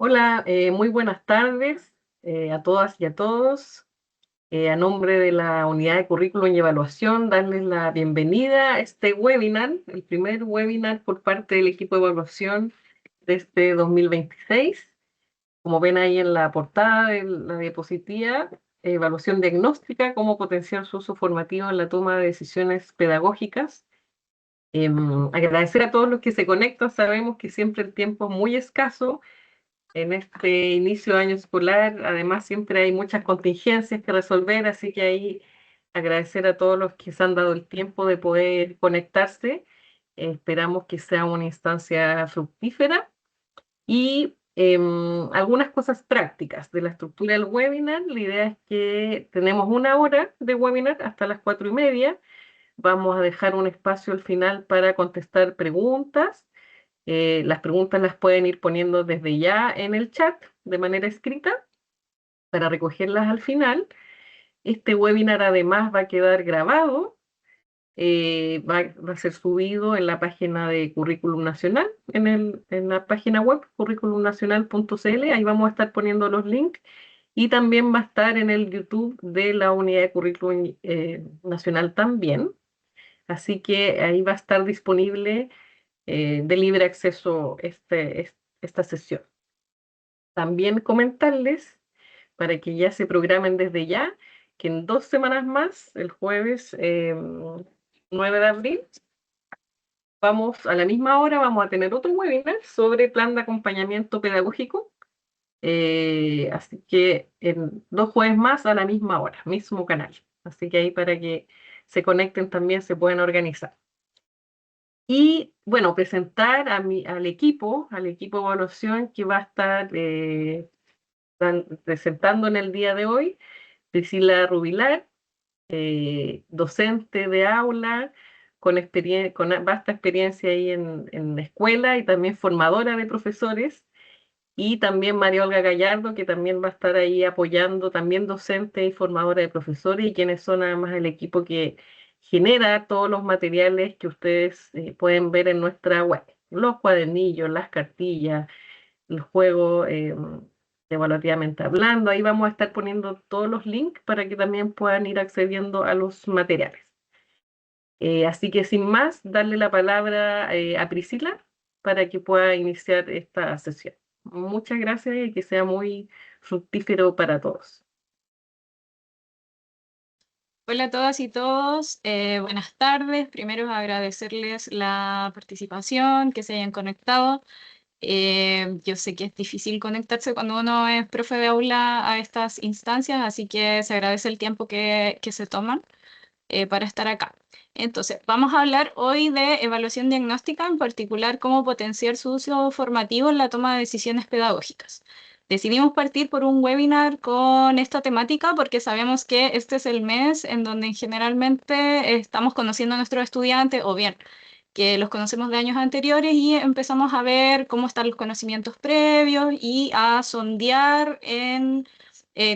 Hola, muy buenas tardes a todas y a todos. A nombre de la Unidad de Currículum y Evaluación, darles la bienvenida a este webinar, el primer webinar por parte del equipo de evaluación de este 2026. Como ven ahí en la portada de la diapositiva, evaluación diagnóstica, cómo potenciar su uso formativo en la toma de decisiones pedagógicas. Agradecer a todos los que se conectan, sabemos que siempre el tiempo es muy escaso en este inicio de año escolar. Además, siempre hay muchas contingencias que resolver, así que ahí agradecer a todos los que se han dado el tiempo de poder conectarse. Esperamos que sea una instancia fructífera y algunas cosas prácticas de la estructura del webinar. La idea es que tenemos una hora de webinar hasta las 4:30. Vamos a dejar un espacio al final para contestar preguntas. Las preguntas las pueden ir poniendo desde ya en el chat de manera escrita para recogerlas al final. Este webinar además va a quedar grabado, va a ser subido en la página de Currículum Nacional, en la página web curriculumnacional.cl. Ahí vamos a estar poniendo los links y también va a estar en el YouTube de la Unidad de Currículum Nacional también. Así que ahí va a estar disponible de libre acceso esta sesión. También comentarles, para que ya se programen desde ya, que en 2 semanas más, el jueves 9 de abril, vamos a la misma hora, vamos a tener otro webinar sobre plan de acompañamiento pedagógico. Así que en 2 jueves más a la misma hora, mismo canal. Así que ahí para que se conecten también se pueden organizar. Y bueno, presentar al equipo de evaluación que va a estar presentando en el día de hoy. Priscila Rubilar, docente de aula, con vasta experiencia ahí en la escuela y también formadora de profesores. Y también María Olga Gallardo, que también va a estar ahí apoyando, también docente y formadora de profesores, y quienes son además el equipo que genera todos los materiales que ustedes pueden ver en nuestra web. Los cuadernillos, las cartillas, el juego evaluativamente hablando. Ahí vamos a estar poniendo todos los links para que también puedan ir accediendo a los materiales. Así que sin más, darle la palabra a Priscila para que pueda iniciar esta sesión. Muchas gracias y que sea muy fructífero para todos. Hola a todas y todos, buenas tardes. Primero agradecerles la participación, que se hayan conectado. Yo sé que es difícil conectarse cuando uno es profe de aula a estas instancias, así que se agradece el tiempo que se toman para estar acá. Entonces, vamos a hablar hoy de evaluación diagnóstica, en particular cómo potenciar su uso formativo en la toma de decisiones pedagógicas. Decidimos partir por un webinar con esta temática porque sabemos que este es el mes en donde generalmente estamos conociendo a nuestros estudiantes, o bien que los conocemos de años anteriores, y empezamos a ver cómo están los conocimientos previos y a sondear en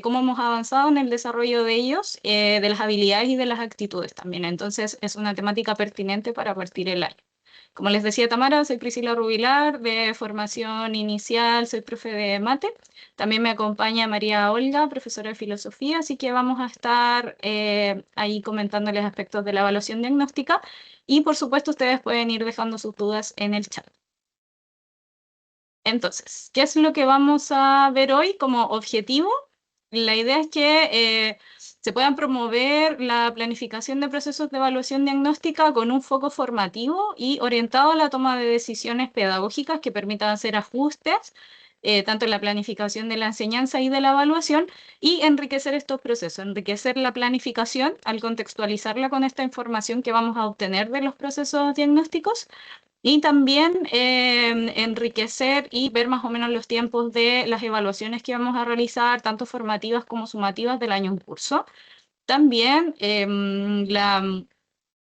cómo hemos avanzado en el desarrollo de ellos, de las habilidades y de las actitudes también. Entonces, es una temática pertinente para partir el año. Como les decía Tamara, soy Priscila Rubilar, de formación inicial, soy profe de mate. También me acompaña María Olga, profesora de filosofía, así que vamos a estar ahí comentándoles aspectos de la evaluación diagnóstica, y por supuesto ustedes pueden ir dejando sus dudas en el chat. Entonces, ¿qué es lo que vamos a ver hoy como objetivo? La idea es que se puedan promover la planificación de procesos de evaluación diagnóstica con un foco formativo y orientado a la toma de decisiones pedagógicas que permitan hacer ajustes, tanto en la planificación de la enseñanza y de la evaluación, y enriquecer estos procesos, enriquecer la planificación al contextualizarla con esta información que vamos a obtener de los procesos diagnósticos, y también enriquecer y ver más o menos los tiempos de las evaluaciones que vamos a realizar, tanto formativas como sumativas del año en curso. También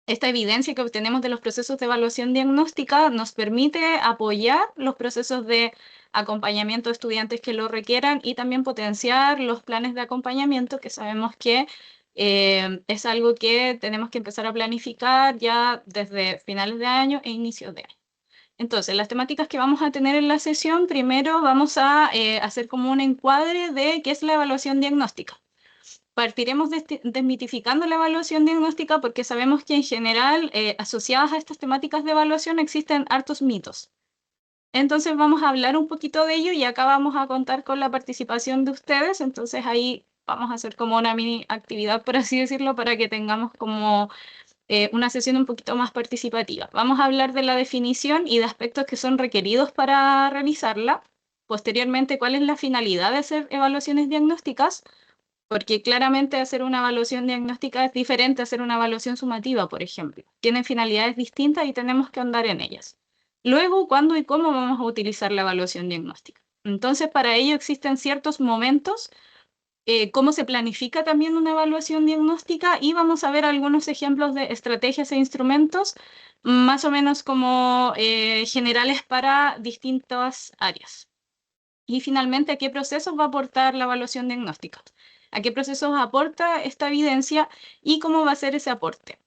esta evidencia que obtenemos de los procesos de evaluación diagnóstica nos permite apoyar los procesos de acompañamiento de estudiantes que lo requieran, y también potenciar los planes de acompañamiento, que sabemos que es algo que tenemos que empezar a planificar ya desde finales de año e inicios de año. Entonces, las temáticas que vamos a tener en la sesión, primero vamos a hacer como un encuadre de qué es la evaluación diagnóstica. Partiremos desmitificando la evaluación diagnóstica porque sabemos que en general, asociadas a estas temáticas de evaluación, existen hartos mitos. Entonces vamos a hablar un poquito de ello y acá vamos a contar con la participación de ustedes. Entonces ahí vamos a hacer como una mini actividad, por así decirlo, para que tengamos como una sesión un poquito más participativa. Vamos a hablar de la definición y de aspectos que son requeridos para realizarla. Posteriormente, cuál es la finalidad de hacer evaluaciones diagnósticas, porque claramente hacer una evaluación diagnóstica es diferente a hacer una evaluación sumativa, por ejemplo. Tienen finalidades distintas y tenemos que ahondar en ellas. Luego, ¿cuándo y cómo vamos a utilizar la evaluación diagnóstica? Entonces, para ello existen ciertos momentos, cómo se planifica también una evaluación diagnóstica y vamos a ver algunos ejemplos de estrategias e instrumentos más o menos como generales para distintas áreas. Y finalmente, ¿a qué procesos va a aportar la evaluación diagnóstica? ¿A qué procesos aporta esta evidencia y cómo va a ser ese aporte?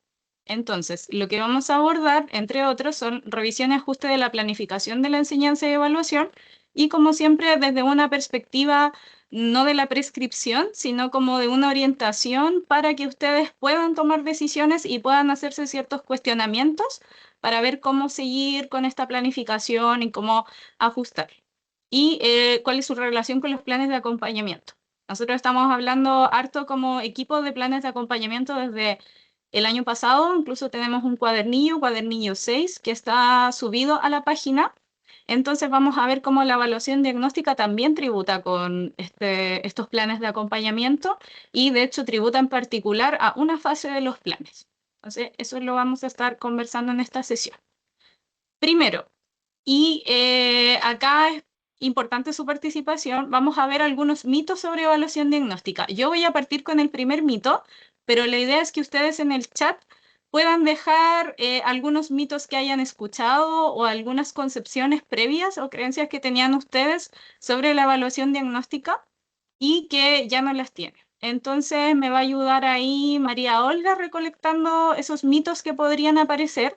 Entonces, lo que vamos a abordar, entre otros, son revisión y ajuste de la planificación de la enseñanza y evaluación, y como siempre, desde una perspectiva no de la prescripción, sino como de una orientación para que ustedes puedan tomar decisiones y puedan hacerse ciertos cuestionamientos para ver cómo seguir con esta planificación y cómo ajustar. Y cuál es su relación con los planes de acompañamiento. Nosotros estamos hablando harto como equipo de planes de acompañamiento desde el año pasado. Incluso tenemos un cuadernillo, cuadernillo 6, que está subido a la página. Entonces vamos a ver cómo la evaluación diagnóstica también tributa con estos planes de acompañamiento y de hecho tributa en particular a una fase de los planes. Entonces eso lo vamos a estar conversando en esta sesión. Primero, y acá es importante su participación, vamos a ver algunos mitos sobre evaluación diagnóstica. Yo voy a partir con el primer mito, pero la idea es que ustedes en el chat puedan dejar algunos mitos que hayan escuchado o algunas concepciones previas o creencias que tenían ustedes sobre la evaluación diagnóstica y que ya no las tienen. Entonces me va a ayudar ahí María Olga recolectando esos mitos que podrían aparecer.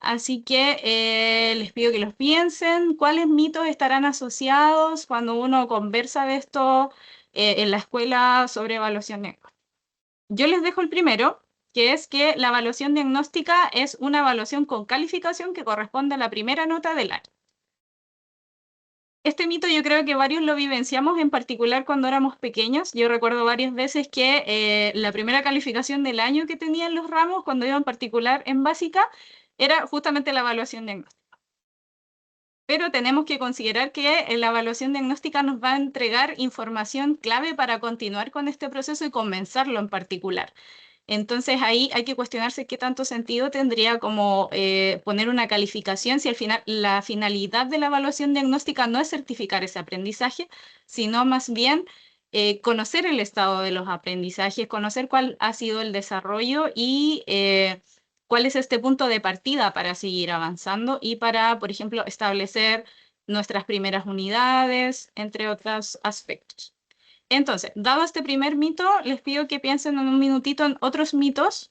Así que les pido que los piensen. ¿Cuáles mitos estarán asociados cuando uno conversa de esto en la escuela sobre evaluación diagnóstica? Yo les dejo el primero, que es que la evaluación diagnóstica es una evaluación con calificación que corresponde a la primera nota del año. Este mito yo creo que varios lo vivenciamos, en particular cuando éramos pequeños. Yo recuerdo varias veces que la primera calificación del año que tenían los ramos, cuando iba en particular en básica, era justamente la evaluación diagnóstica. Pero tenemos que considerar que la evaluación diagnóstica nos va a entregar información clave para continuar con este proceso y comenzarlo en particular. Entonces ahí hay que cuestionarse qué tanto sentido tendría como poner una calificación si al final la finalidad de la evaluación diagnóstica no es certificar ese aprendizaje, sino más bien conocer el estado de los aprendizajes, conocer cuál ha sido el desarrollo y cuál es este punto de partida para seguir avanzando y para, por ejemplo, establecer nuestras primeras unidades, entre otros aspectos. Entonces, dado este primer mito, les pido que piensen en un minutito en otros mitos.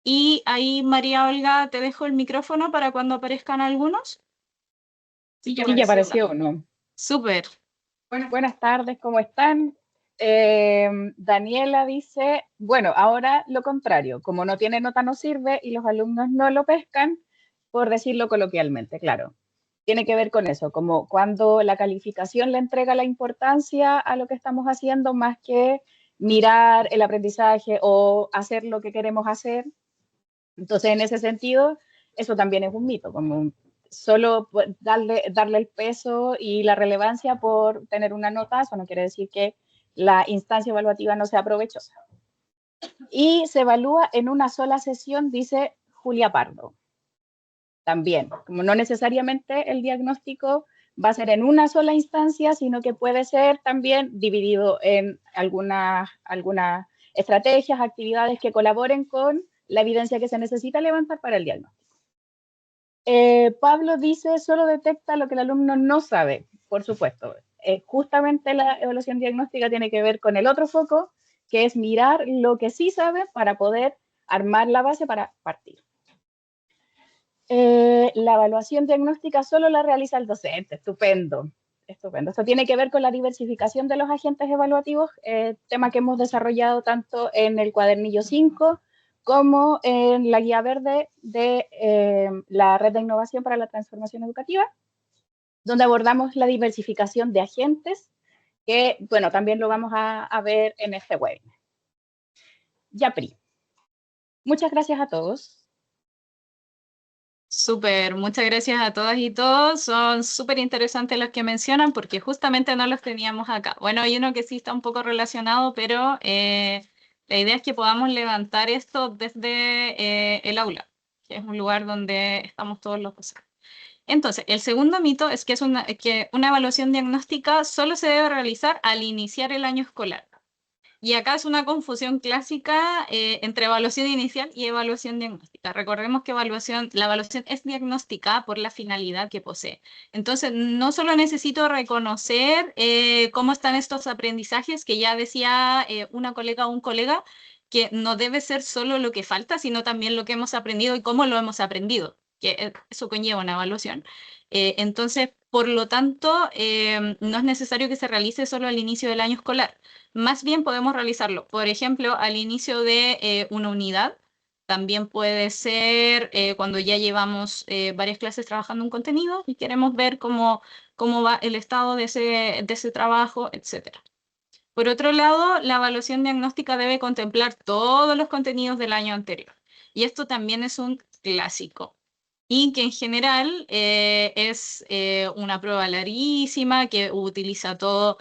Y ahí, María Olga, te dejo el micrófono para cuando aparezcan algunos. Sí, ya apareció uno. Súper. Buenas tardes, ¿cómo están? Daniela dice, bueno, ahora lo contrario, como no tiene nota no sirve y los alumnos no lo pescan, por decirlo coloquialmente, claro. Tiene que ver con eso, como cuando la calificación le entrega la importancia a lo que estamos haciendo más que mirar el aprendizaje o hacer lo que queremos hacer. Entonces, en ese sentido, eso también es un mito, como solo darle el peso y la relevancia por tener una nota, eso no quiere decir que la instancia evaluativa no sea provechosa. Y se evalúa en una sola sesión, dice Julia Pardo. También, como no necesariamente el diagnóstico va a ser en una sola instancia, sino que puede ser también dividido en algunas estrategias, actividades que colaboren con la evidencia que se necesita levantar para el diagnóstico. Pablo dice, solo detecta lo que el alumno no sabe. Por supuesto, justamente la evaluación diagnóstica tiene que ver con el otro foco, que es mirar lo que sí sabe para poder armar la base para partir. La evaluación diagnóstica solo la realiza el docente. Estupendo. Estupendo. Esto tiene que ver con la diversificación de los agentes evaluativos, tema que hemos desarrollado tanto en el cuadernillo 5 como en la guía verde de la Red de Innovación para la Transformación Educativa, donde abordamos la diversificación de agentes, que, bueno, también lo vamos a ver en este webinar. Yapri. Muchas gracias a todos. Súper, muchas gracias a todas y todos. Son súper interesantes los que mencionan porque justamente no los teníamos acá. Bueno, hay uno que sí está un poco relacionado, pero la idea es que podamos levantar esto desde el aula, que es un lugar donde estamos todos los docentes. Entonces, el segundo mito es que una evaluación diagnóstica solo se debe realizar al iniciar el año escolar. Y acá es una confusión clásica entre evaluación inicial y evaluación diagnóstica. Recordemos que la evaluación es diagnóstica por la finalidad que posee. Entonces, no solo necesito reconocer cómo están estos aprendizajes, que ya decía una colega o un colega, que no debe ser solo lo que falta, sino también lo que hemos aprendido y cómo lo hemos aprendido, que eso conlleva una evaluación. Entonces, por lo tanto, no es necesario que se realice solo al inicio del año escolar. Más bien podemos realizarlo, por ejemplo, al inicio de una unidad. También puede ser cuando ya llevamos varias clases trabajando un contenido y queremos ver cómo va el estado de ese trabajo, etc. Por otro lado, la evaluación diagnóstica debe contemplar todos los contenidos del año anterior. Y esto también es un clásico. Y que en general es una prueba larguísima que utiliza todo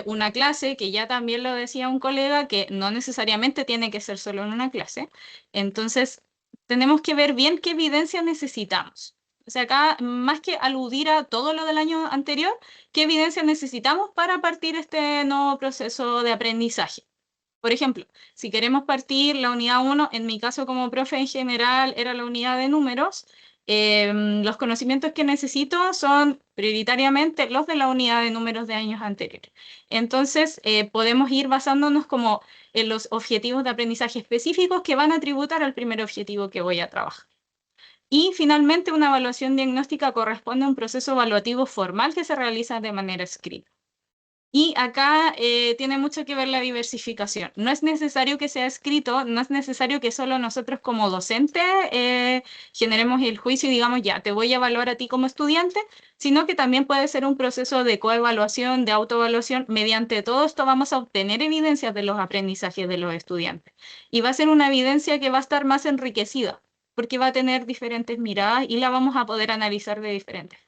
una clase, que ya también lo decía un colega, que no necesariamente tiene que ser solo en una clase. Entonces, tenemos que ver bien qué evidencia necesitamos. O sea, acá, más que aludir a todo lo del año anterior, ¿qué evidencia necesitamos para partir este nuevo proceso de aprendizaje? Por ejemplo, si queremos partir la unidad 1, en mi caso como profe en general era la unidad de números, los conocimientos que necesito son prioritariamente los de la unidad de números de años anteriores. Entonces, podemos ir basándonos como en los objetivos de aprendizaje específicos que van a tributar al primer objetivo que voy a trabajar. Y finalmente, una evaluación diagnóstica corresponde a un proceso evaluativo formal que se realiza de manera escrita. Y acá tiene mucho que ver la diversificación. No es necesario que sea escrito, no es necesario que solo nosotros como docente generemos el juicio y digamos, ya, te voy a evaluar a ti como estudiante, sino que también puede ser un proceso de coevaluación, de autoevaluación. Mediante todo esto vamos a obtener evidencias de los aprendizajes de los estudiantes. Y va a ser una evidencia que va a estar más enriquecida, porque va a tener diferentes miradas y la vamos a poder analizar de diferentes.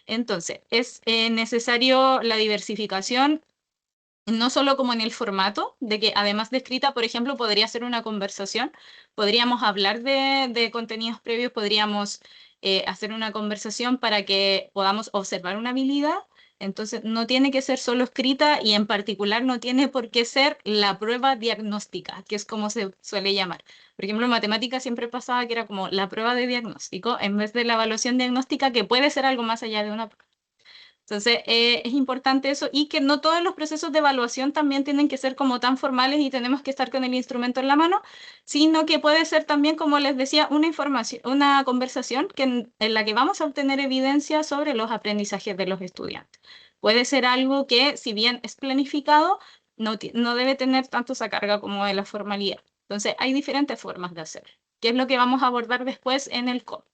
Entonces, es necesario la diversificación, no solo como en el formato, de que además de escrita, por ejemplo, podría ser una conversación, podríamos hablar de contenidos previos, podríamos hacer una conversación para que podamos observar una habilidad. Entonces, no tiene que ser solo escrita y en particular no tiene por qué ser la prueba diagnóstica, que es como se suele llamar. Por ejemplo, en matemáticas siempre pasaba que era como la prueba de diagnóstico en vez de la evaluación diagnóstica, que puede ser algo más allá de una prueba. Entonces, es importante eso y que no todos los procesos de evaluación también tienen que ser como tan formales y tenemos que estar con el instrumento en la mano, sino que puede ser también, como les decía, una conversación en la que vamos a obtener evidencia sobre los aprendizajes de los estudiantes. Puede ser algo que, si bien es planificado, no debe tener tanto esa carga como de la formalidad. Entonces, hay diferentes formas de hacerlo, que es lo que vamos a abordar después en el COP.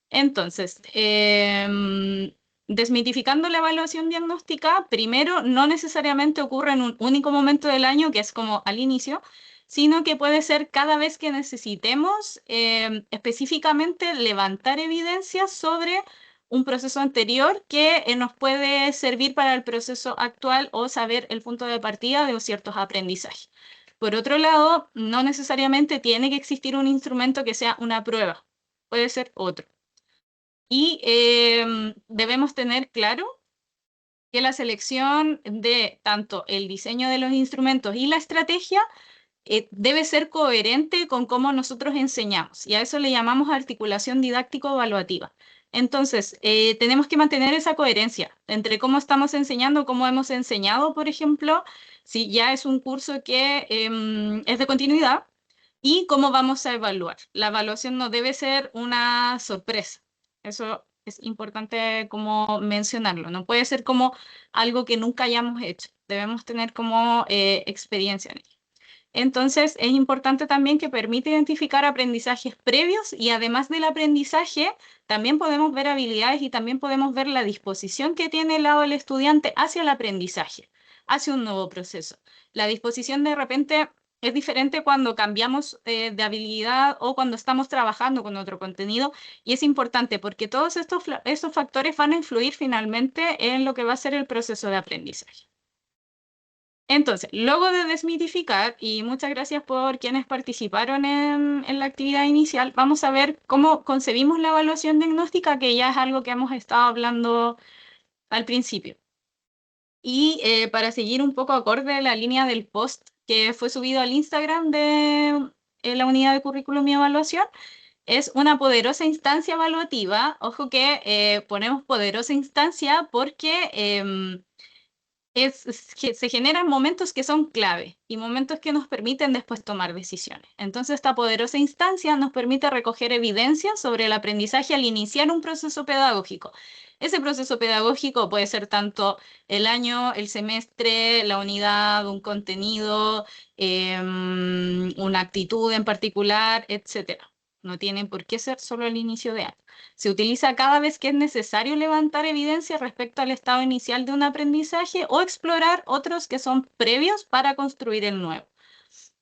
Entonces, desmitificando la evaluación diagnóstica, primero, no necesariamente ocurre en un único momento del año, que es como al inicio, sino que puede ser cada vez que necesitemos específicamente levantar evidencias sobre un proceso anterior que nos puede servir para el proceso actual o saber el punto de partida de ciertos aprendizajes. Por otro lado, no necesariamente tiene que existir un instrumento que sea una prueba, puede ser otro. Y debemos tener claro que la selección de tanto el diseño de los instrumentos y la estrategia debe ser coherente con cómo nosotros enseñamos. Y a eso le llamamos articulación didáctico-evaluativa. Entonces, tenemos que mantener esa coherencia entre cómo estamos enseñando, cómo hemos enseñado, por ejemplo, si ya es un curso que es de continuidad, y cómo vamos a evaluar. La evaluación no debe ser una sorpresa. Eso es importante como mencionarlo. No puede ser como algo que nunca hayamos hecho. Debemos tener como experiencia en ello. Entonces, es importante también que permite identificar aprendizajes previos y además del aprendizaje, también podemos ver habilidades y también podemos ver la disposición que tiene el lado del estudiante hacia el aprendizaje, hacia un nuevo proceso. La disposición de repente es diferente cuando cambiamos de habilidad o cuando estamos trabajando con otro contenido y es importante porque todos estos factores van a influir finalmente en lo que va a ser el proceso de aprendizaje. Entonces, luego de desmitificar, y muchas gracias por quienes participaron en la actividad inicial, vamos a ver cómo concebimos la evaluación diagnóstica, que ya es algo que hemos estado hablando al principio. Y para seguir un poco acorde a la línea del post que fue subido al Instagram de la unidad de currículum y evaluación, es una poderosa instancia evaluativa. Ojo que ponemos poderosa instancia porque que se generan momentos que son clave y momentos que nos permiten después tomar decisiones. Entonces, esta poderosa instancia nos permite recoger evidencia sobre el aprendizaje al iniciar un proceso pedagógico. Ese proceso pedagógico puede ser tanto el año, el semestre, la unidad, un contenido, una actitud en particular, etcétera. No tiene por qué ser solo el inicio de año. Se utiliza cada vez que es necesario levantar evidencia respecto al estado inicial de un aprendizaje o explorar otros que son previos para construir el nuevo.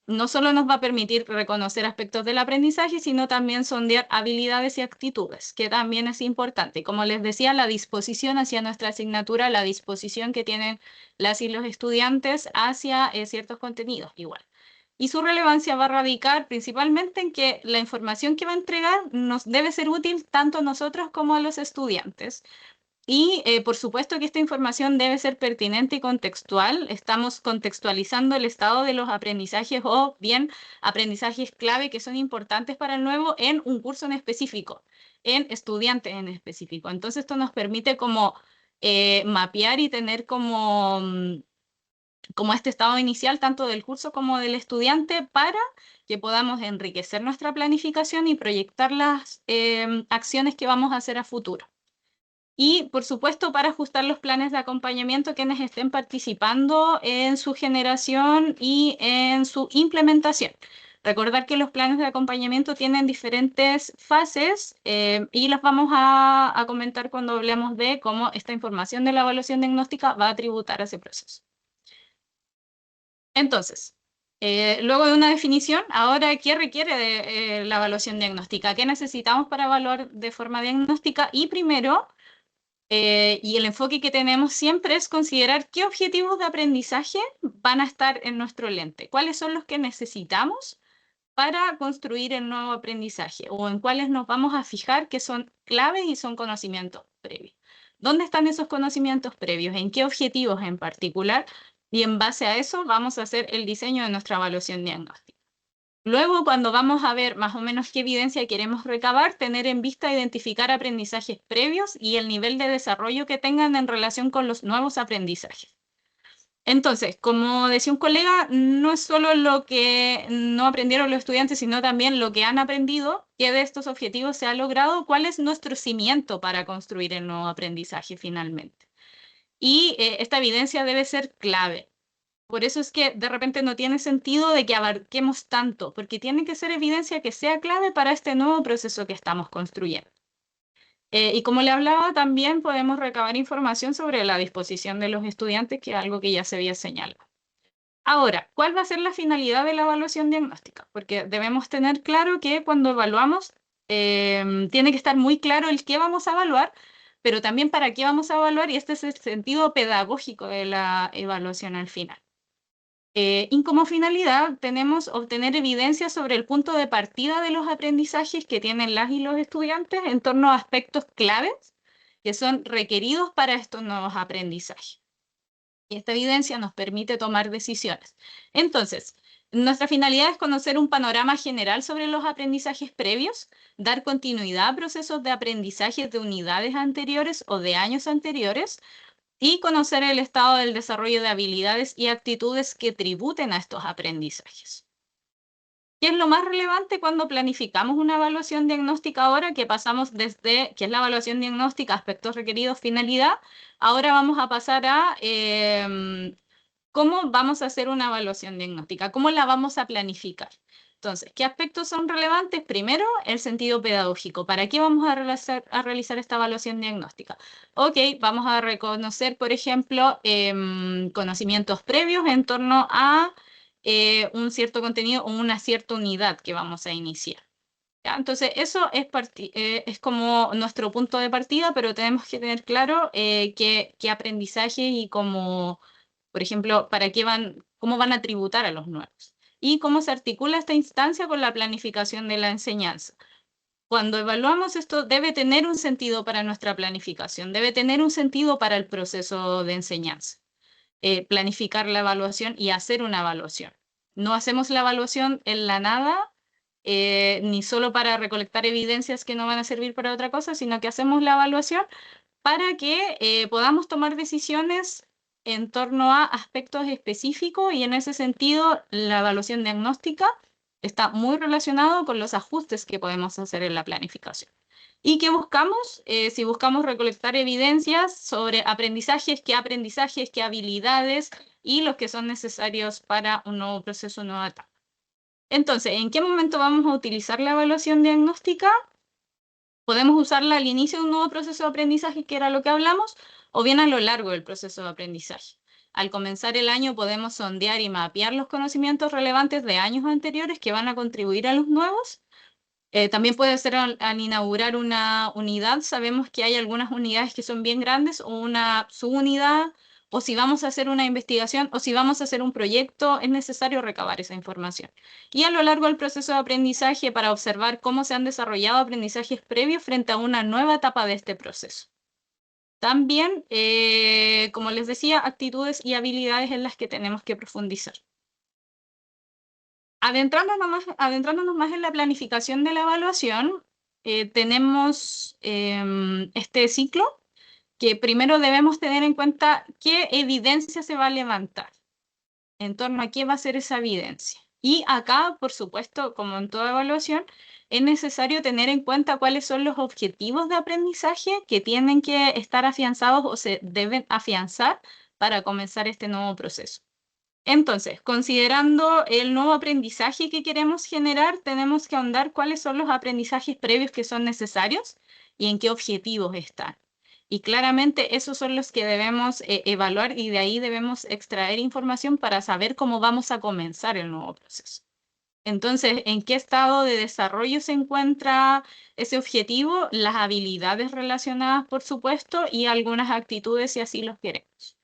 No solo nos va a permitir reconocer aspectos del aprendizaje, sino también sondear habilidades y actitudes, que también es importante. Como les decía, la disposición hacia nuestra asignatura, la disposición que tienen las y los estudiantes hacia ciertos contenidos, igual. Y su relevancia va a radicar principalmente en que la información que va a entregar nos debe ser útil tanto a nosotros como a los estudiantes. Y por supuesto que esta información debe ser pertinente y contextual. Estamos contextualizando el estado de los aprendizajes o bien aprendizajes clave que son importantes para el nuevo en un curso en específico, en estudiantes en específico. Entonces esto nos permite como mapear y tener como este estado inicial tanto del curso como del estudiante para que podamos enriquecer nuestra planificación y proyectar las acciones que vamos a hacer a futuro. Y, por supuesto, para ajustar los planes de acompañamiento quienes estén participando en su generación y en su implementación. Recordar que los planes de acompañamiento tienen diferentes fases y las vamos a comentar cuando hablemos de cómo esta información de la evaluación diagnóstica va a tributar a ese proceso. Entonces, luego de una definición, ahora, ¿qué requiere de la evaluación diagnóstica? ¿Qué necesitamos para evaluar de forma diagnóstica? Y primero, y el enfoque que tenemos siempre es considerar qué objetivos de aprendizaje van a estar en nuestro lente, cuáles son los que necesitamos para construir el nuevo aprendizaje o en cuáles nos vamos a fijar que son claves y son conocimientos previos. ¿Dónde están esos conocimientos previos? ¿En qué objetivos en particular? Y en base a eso vamos a hacer el diseño de nuestra evaluación diagnóstica. Luego, cuando vamos a ver más o menos qué evidencia queremos recabar, tener en vista identificar aprendizajes previos y el nivel de desarrollo que tengan en relación con los nuevos aprendizajes. Entonces, como decía un colega, no es solo lo que no aprendieron los estudiantes, sino también lo que han aprendido, qué de estos objetivos se ha logrado, cuál es nuestro cimiento para construir el nuevo aprendizaje finalmente. Y esta evidencia debe ser clave. Por eso es que de repente no tiene sentido de que abarquemos tanto, porque tiene que ser evidencia que sea clave para este nuevo proceso que estamos construyendo. Y como le hablaba, también podemos recabar información sobre la disposición de los estudiantes, que es algo que ya se había señalado. Ahora, ¿cuál va a ser la finalidad de la evaluación diagnóstica? Porque debemos tener claro que cuando evaluamos, tiene que estar muy claro el qué vamos a evaluar, pero también para qué vamos a evaluar, y este es el sentido pedagógico de la evaluación al final. Y como finalidad tenemos obtener evidencia sobre el punto de partida de los aprendizajes que tienen las y los estudiantes en torno a aspectos claves que son requeridos para estos nuevos aprendizajes. Y esta evidencia nos permite tomar decisiones. Entonces, nuestra finalidad es conocer un panorama general sobre los aprendizajes previos, dar continuidad a procesos de aprendizaje de unidades anteriores o de años anteriores, y conocer el estado del desarrollo de habilidades y actitudes que tributen a estos aprendizajes. ¿Qué es lo más relevante cuando planificamos una evaluación diagnóstica ahora? Que pasamos desde, que es la evaluación diagnóstica, aspectos requeridos, finalidad. Ahora vamos a pasar a cómo vamos a hacer una evaluación diagnóstica, cómo la vamos a planificar. Entonces, ¿qué aspectos son relevantes? Primero, el sentido pedagógico. ¿Para qué vamos a realizar esta evaluación diagnóstica? Ok, vamos a reconocer, por ejemplo, conocimientos previos en torno a un cierto contenido o una cierta unidad que vamos a iniciar. ¿Ya? Entonces, eso es como nuestro punto de partida, pero tenemos que tener claro qué aprendizaje y cómo, por ejemplo, cómo van a tributar a los nuevos. Y cómo se articula esta instancia con la planificación de la enseñanza. Cuando evaluamos esto, debe tener un sentido para nuestra planificación, debe tener un sentido para el proceso de enseñanza. Planificar la evaluación y hacer una evaluación. No hacemos la evaluación en la nada, ni solo para recolectar evidencias que no van a servir para otra cosa, sino que hacemos la evaluación para que podamos tomar decisiones en torno a aspectos específicos y en ese sentido la evaluación diagnóstica está muy relacionado con los ajustes que podemos hacer en la planificación. ¿Y qué buscamos? Si buscamos recolectar evidencias sobre aprendizajes, qué habilidades y los que son necesarios para un nuevo proceso, una nueva etapa. Entonces, ¿en qué momento vamos a utilizar la evaluación diagnóstica? Podemos usarla al inicio de un nuevo proceso de aprendizaje, que era lo que hablamos, o bien a lo largo del proceso de aprendizaje. Al comenzar el año podemos sondear y mapear los conocimientos relevantes de años anteriores que van a contribuir a los nuevos. También puede ser al inaugurar una unidad. Sabemos que hay algunas unidades que son bien grandes o una subunidad, o si vamos a hacer una investigación o si vamos a hacer un proyecto, es necesario recabar esa información. Y a lo largo del proceso de aprendizaje para observar cómo se han desarrollado aprendizajes previos frente a una nueva etapa de este proceso. También, como les decía, actitudes y habilidades en las que tenemos que profundizar. Adentrándonos más en la planificación de la evaluación, tenemos este ciclo que primero debemos tener en cuenta qué evidencia se va a levantar, en torno a qué va a ser esa evidencia. Y acá, por supuesto, como en toda evaluación, es necesario tener en cuenta cuáles son los objetivos de aprendizaje que tienen que estar afianzados o se deben afianzar para comenzar este nuevo proceso. Entonces, considerando el nuevo aprendizaje que queremos generar, tenemos que ahondar cuáles son los aprendizajes previos que son necesarios y en qué objetivos están. Y claramente esos son los que debemos evaluar y de ahí debemos extraer información para saber cómo vamos a comenzar el nuevo proceso. Entonces, ¿en qué estado de desarrollo se encuentra ese objetivo? Las habilidades relacionadas, por supuesto, y algunas actitudes si así los queremos.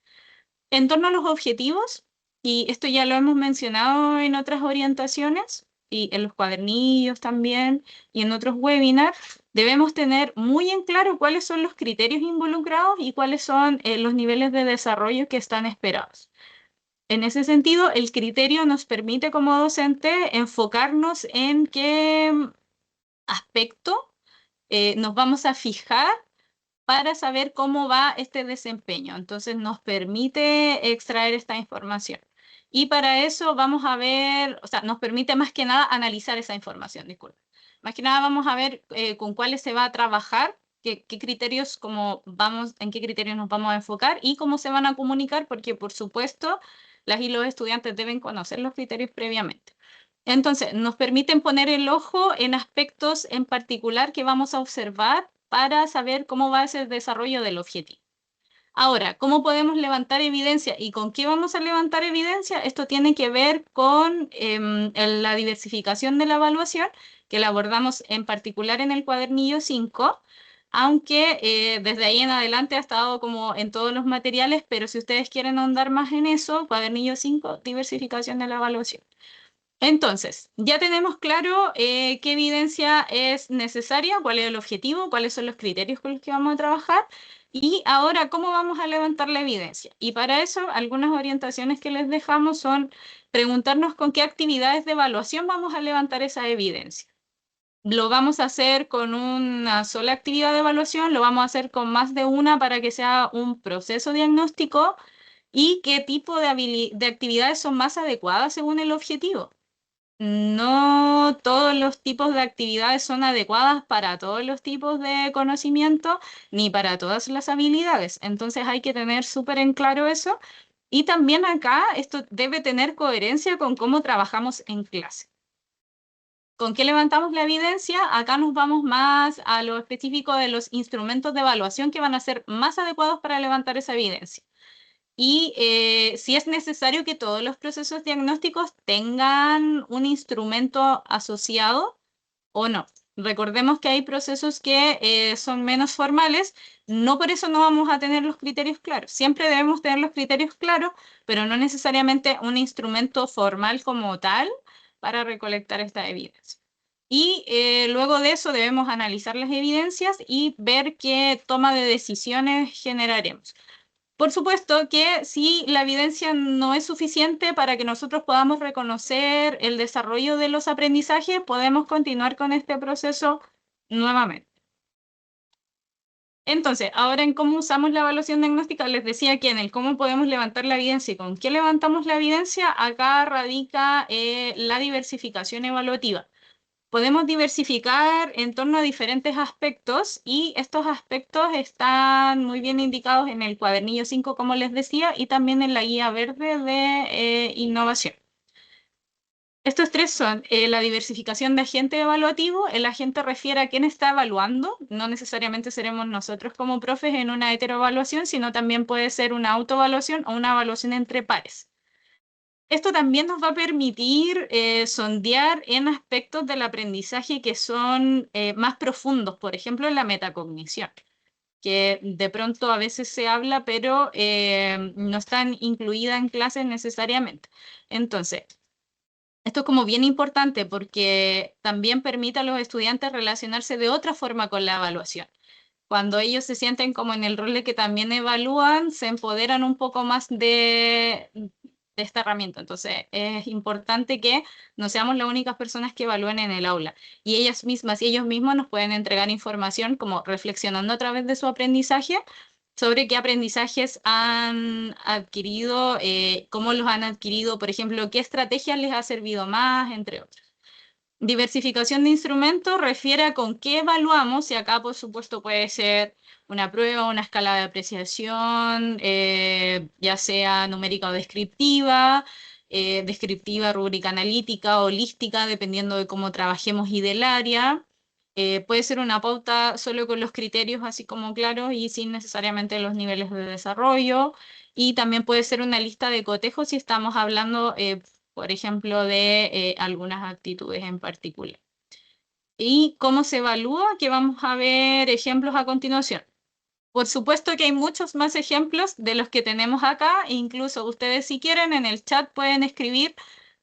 En torno a los objetivos, y esto ya lo hemos mencionado en otras orientaciones y en los cuadernillos también y en otros webinars, debemos tener muy en claro cuáles son los criterios involucrados y cuáles son los niveles de desarrollo que están esperados. En ese sentido, el criterio nos permite como docente enfocarnos en qué aspecto nos vamos a fijar para saber cómo va este desempeño. Entonces nos permite extraer esta información. Y para eso vamos a ver, o sea, nos permite más que nada analizar esa información, disculpe. Más que nada vamos a ver con cuáles se va a trabajar, qué criterios, en qué criterios nos vamos a enfocar y cómo se van a comunicar, porque por supuesto las y los estudiantes deben conocer los criterios previamente. Entonces, nos permiten poner el ojo en aspectos en particular que vamos a observar para saber cómo va a ser el desarrollo del objetivo. Ahora, ¿cómo podemos levantar evidencia y con qué vamos a levantar evidencia? Esto tiene que ver con la diversificación de la evaluación, que la abordamos en particular en el cuadernillo 5, aunque desde ahí en adelante ha estado como en todos los materiales, pero si ustedes quieren ahondar más en eso, cuadernillo 5, diversificación de la evaluación. Entonces, ya tenemos claro qué evidencia es necesaria, cuál es el objetivo, cuáles son los criterios con los que vamos a trabajar y ahora cómo vamos a levantar la evidencia. Y para eso, algunas orientaciones que les dejamos son preguntarnos con qué actividades de evaluación vamos a levantar esa evidencia. ¿Lo vamos a hacer con una sola actividad de evaluación? ¿Lo vamos a hacer con más de una para que sea un proceso diagnóstico? ¿Y qué tipo de actividades son más adecuadas según el objetivo? no todos los tipos de actividades son adecuadas para todos los tipos de conocimiento ni para todas las habilidades. Entonces hay que tener súper en claro eso. Y también acá esto debe tener coherencia con cómo trabajamos en clase. ¿Con qué levantamos la evidencia? Acá nos vamos más a lo específico de los instrumentos de evaluación que van a ser más adecuados para levantar esa evidencia. Y si es necesario que todos los procesos diagnósticos tengan un instrumento asociado o no. Recordemos que hay procesos que son menos formales, no por eso no vamos a tener los criterios claros. Siempre debemos tener los criterios claros, pero no necesariamente un instrumento formal como tal para recolectar esta evidencia. Y luego de eso debemos analizar las evidencias y ver qué toma de decisiones generaremos. Por supuesto que si la evidencia no es suficiente para que nosotros podamos reconocer el desarrollo de los aprendizajes, podemos continuar con este proceso nuevamente. Entonces, ahora en cómo usamos la evaluación diagnóstica, les decía que en el cómo podemos levantar la evidencia y con qué levantamos la evidencia, acá radica la diversificación evaluativa. Podemos diversificar en torno a diferentes aspectos y estos aspectos están muy bien indicados en el cuadernillo 5, como les decía, y también en la guía verde de innovación. Estos tres son la diversificación de agente evaluativo. El agente refiere a quién está evaluando. No necesariamente seremos nosotros como profes en una heteroevaluación, sino también puede ser una autoevaluación o una evaluación entre pares. Esto también nos va a permitir sondear en aspectos del aprendizaje que son más profundos, por ejemplo, en la metacognición, que de pronto a veces se habla, pero no están incluidas en clases necesariamente. Entonces, esto es como bien importante porque también permite a los estudiantes relacionarse de otra forma con la evaluación. Cuando ellos se sienten como en el rol de que también evalúan, se empoderan un poco más de esta herramienta. Entonces, es importante que no seamos las únicas personas que evalúen en el aula. Y ellas mismas y ellos mismos nos pueden entregar información como reflexionando a través de su aprendizaje sobre qué aprendizajes han adquirido, cómo los han adquirido, por ejemplo, qué estrategias les ha servido más, entre otros. Diversificación de instrumentos refiere a con qué evaluamos, y acá por supuesto puede ser una prueba, una escala de apreciación, ya sea numérica o descriptiva, descriptiva, rúbrica analítica, holística, dependiendo de cómo trabajemos y del área. Puede ser una pauta solo con los criterios así como claros y sin necesariamente los niveles de desarrollo. Y también puede ser una lista de cotejos si estamos hablando por ejemplo, de algunas actitudes en particular. ¿Y cómo se evalúa? Que vamos a ver ejemplos a continuación. Por supuesto que hay muchos más ejemplos de los que tenemos acá, e incluso ustedes si quieren en el chat pueden escribir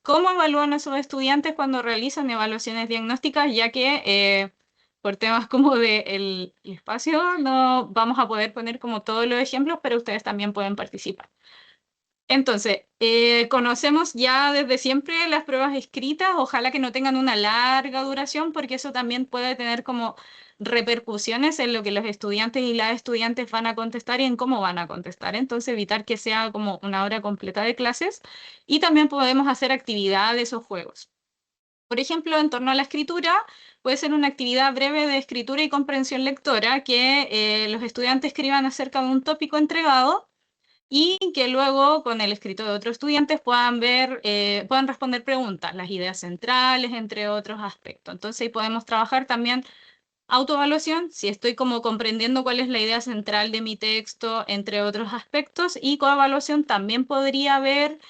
cómo evalúan a sus estudiantes cuando realizan evaluaciones diagnósticas, ya que por temas como del espacio no vamos a poder poner como todos los ejemplos, pero ustedes también pueden participar. Entonces, conocemos ya desde siempre las pruebas escritas, ojalá que no tengan una larga duración, porque eso también puede tener como repercusiones en lo que los estudiantes y las estudiantes van a contestar y en cómo van a contestar. Entonces, evitar que sea como una hora completa de clases y también podemos hacer actividades o juegos. Por ejemplo, en torno a la escritura, puede ser una actividad breve de escritura y comprensión lectora que los estudiantes escriban acerca de un tópico entregado y que luego con el escrito de otros estudiantes puedan ver, puedan responder preguntas, las ideas centrales, entre otros aspectos. Entonces ahí podemos trabajar también autoevaluación, si estoy como comprendiendo cuál es la idea central de mi texto, entre otros aspectos, y coevaluación también podría ver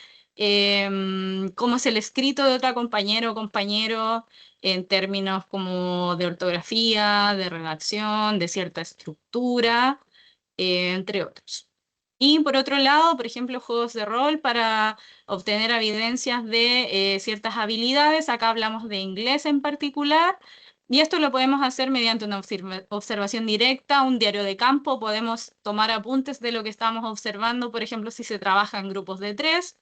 cómo es el escrito de otra compañera o compañero en términos como de ortografía, de redacción, de cierta estructura, entre otros. Y por otro lado, por ejemplo, juegos de rol para obtener evidencias de ciertas habilidades. Acá hablamos de inglés en particular. Y esto lo podemos hacer mediante una observación directa, un diario de campo. Podemos tomar apuntes de lo que estamos observando, por ejemplo, si se trabaja en grupos de 3,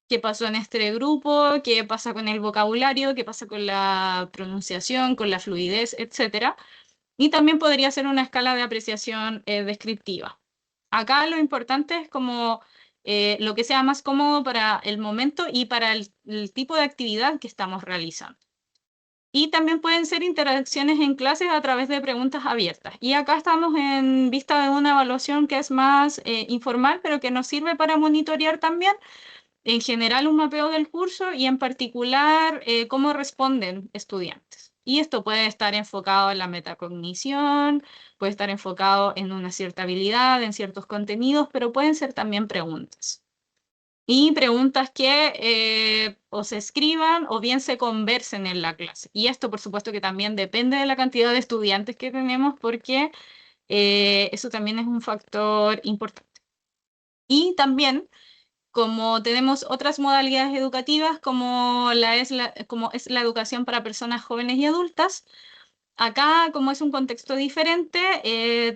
qué pasó en este grupo, qué pasa con el vocabulario, qué pasa con la pronunciación, con la fluidez, etc. Y también podría ser una escala de apreciación descriptiva. Acá lo importante es como lo que sea más cómodo para el momento y para el tipo de actividad que estamos realizando. Y también pueden ser interacciones en clases a través de preguntas abiertas. Y acá estamos en vista de una evaluación que es más informal, pero que nos sirve para monitorear también, en general, un mapeo del curso y en particular cómo responden estudiantes. Y esto puede estar enfocado en la metacognición, puede estar enfocado en una cierta habilidad, en ciertos contenidos, pero pueden ser también preguntas. Y preguntas que o se escriban o bien se conversen en la clase. Y esto, por supuesto, que también depende de la cantidad de estudiantes que tenemos, porque eso también es un factor importante. Y también, como tenemos otras modalidades educativas, como es la educación para personas jóvenes y adultas, acá, como es un contexto diferente,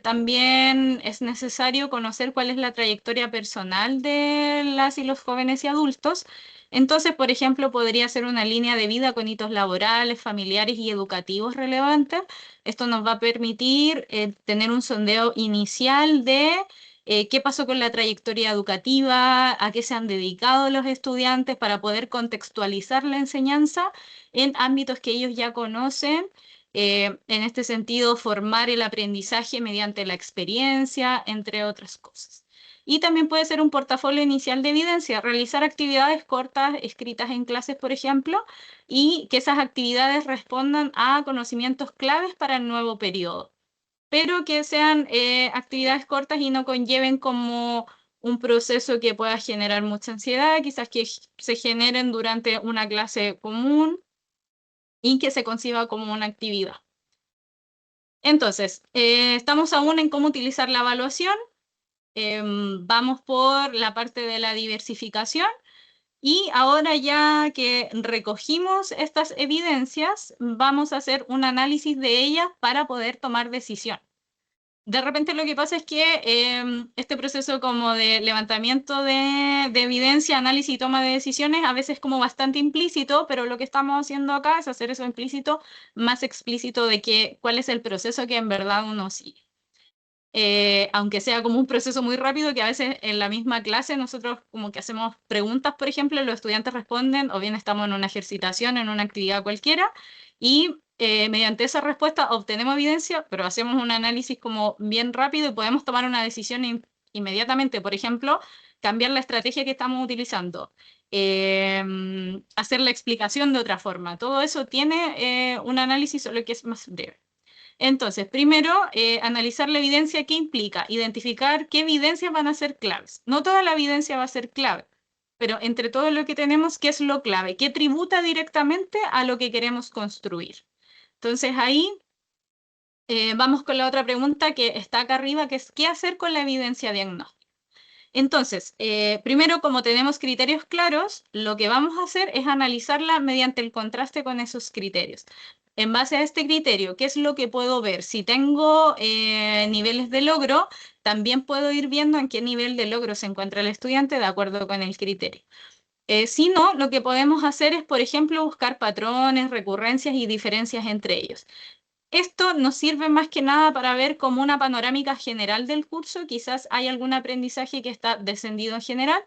también es necesario conocer cuál es la trayectoria personal de las y los jóvenes y adultos. Entonces, por ejemplo, podría ser una línea de vida con hitos laborales, familiares y educativos relevantes. Esto nos va a permitir tener un sondeo inicial de qué pasó con la trayectoria educativa, a qué se han dedicado los estudiantes para poder contextualizar la enseñanza en ámbitos que ellos ya conocen. En este sentido, formar el aprendizaje mediante la experiencia, entre otras cosas. Y también puede ser un portafolio inicial de evidencia, realizar actividades cortas escritas en clases, por ejemplo, y que esas actividades respondan a conocimientos claves para el nuevo periodo, pero que sean actividades cortas y no conlleven como un proceso que pueda generar mucha ansiedad, quizás que se generen durante una clase común y que se conciba como una actividad. Entonces, estamos aún en cómo utilizar la evaluación. Vamos por la parte de la diversificación y ahora ya que recogimos estas evidencias, vamos a hacer un análisis de ellas para poder tomar decisión. De repente lo que pasa es que este proceso como de levantamiento de evidencia, análisis y toma de decisiones a veces es como bastante implícito, pero lo que estamos haciendo acá es hacer eso implícito más explícito de cuál es el proceso que en verdad uno sigue. Aunque sea como un proceso muy rápido, que a veces en la misma clase nosotros como que hacemos preguntas, por ejemplo, los estudiantes responden, o bien estamos en una ejercitación, en una actividad cualquiera, y mediante esa respuesta obtenemos evidencia, pero hacemos un análisis como bien rápido y podemos tomar una decisión inmediatamente. Por ejemplo, cambiar la estrategia que estamos utilizando, hacer la explicación de otra forma. Todo eso tiene un análisis, solo que es más breve. Entonces, primero, analizar la evidencia. ¿Qué implica? Identificar qué evidencias van a ser claves. No toda la evidencia va a ser clave, pero entre todo lo que tenemos, ¿qué es lo clave? ¿Qué tributa directamente a lo que queremos construir? Entonces, ahí vamos con la otra pregunta que está acá arriba, que es ¿qué hacer con la evidencia diagnóstica? Entonces, primero, como tenemos criterios claros, lo que vamos a hacer es analizarla mediante el contraste con esos criterios. En base a este criterio, ¿qué es lo que puedo ver? Si tengo niveles de logro, también puedo ir viendo en qué nivel de logro se encuentra el estudiante de acuerdo con el criterio. Si no, lo que podemos hacer es, por ejemplo, buscar patrones, recurrencias y diferencias entre ellos. Esto nos sirve más que nada para ver como una panorámica general del curso. Quizás hay algún aprendizaje que está descendido en general,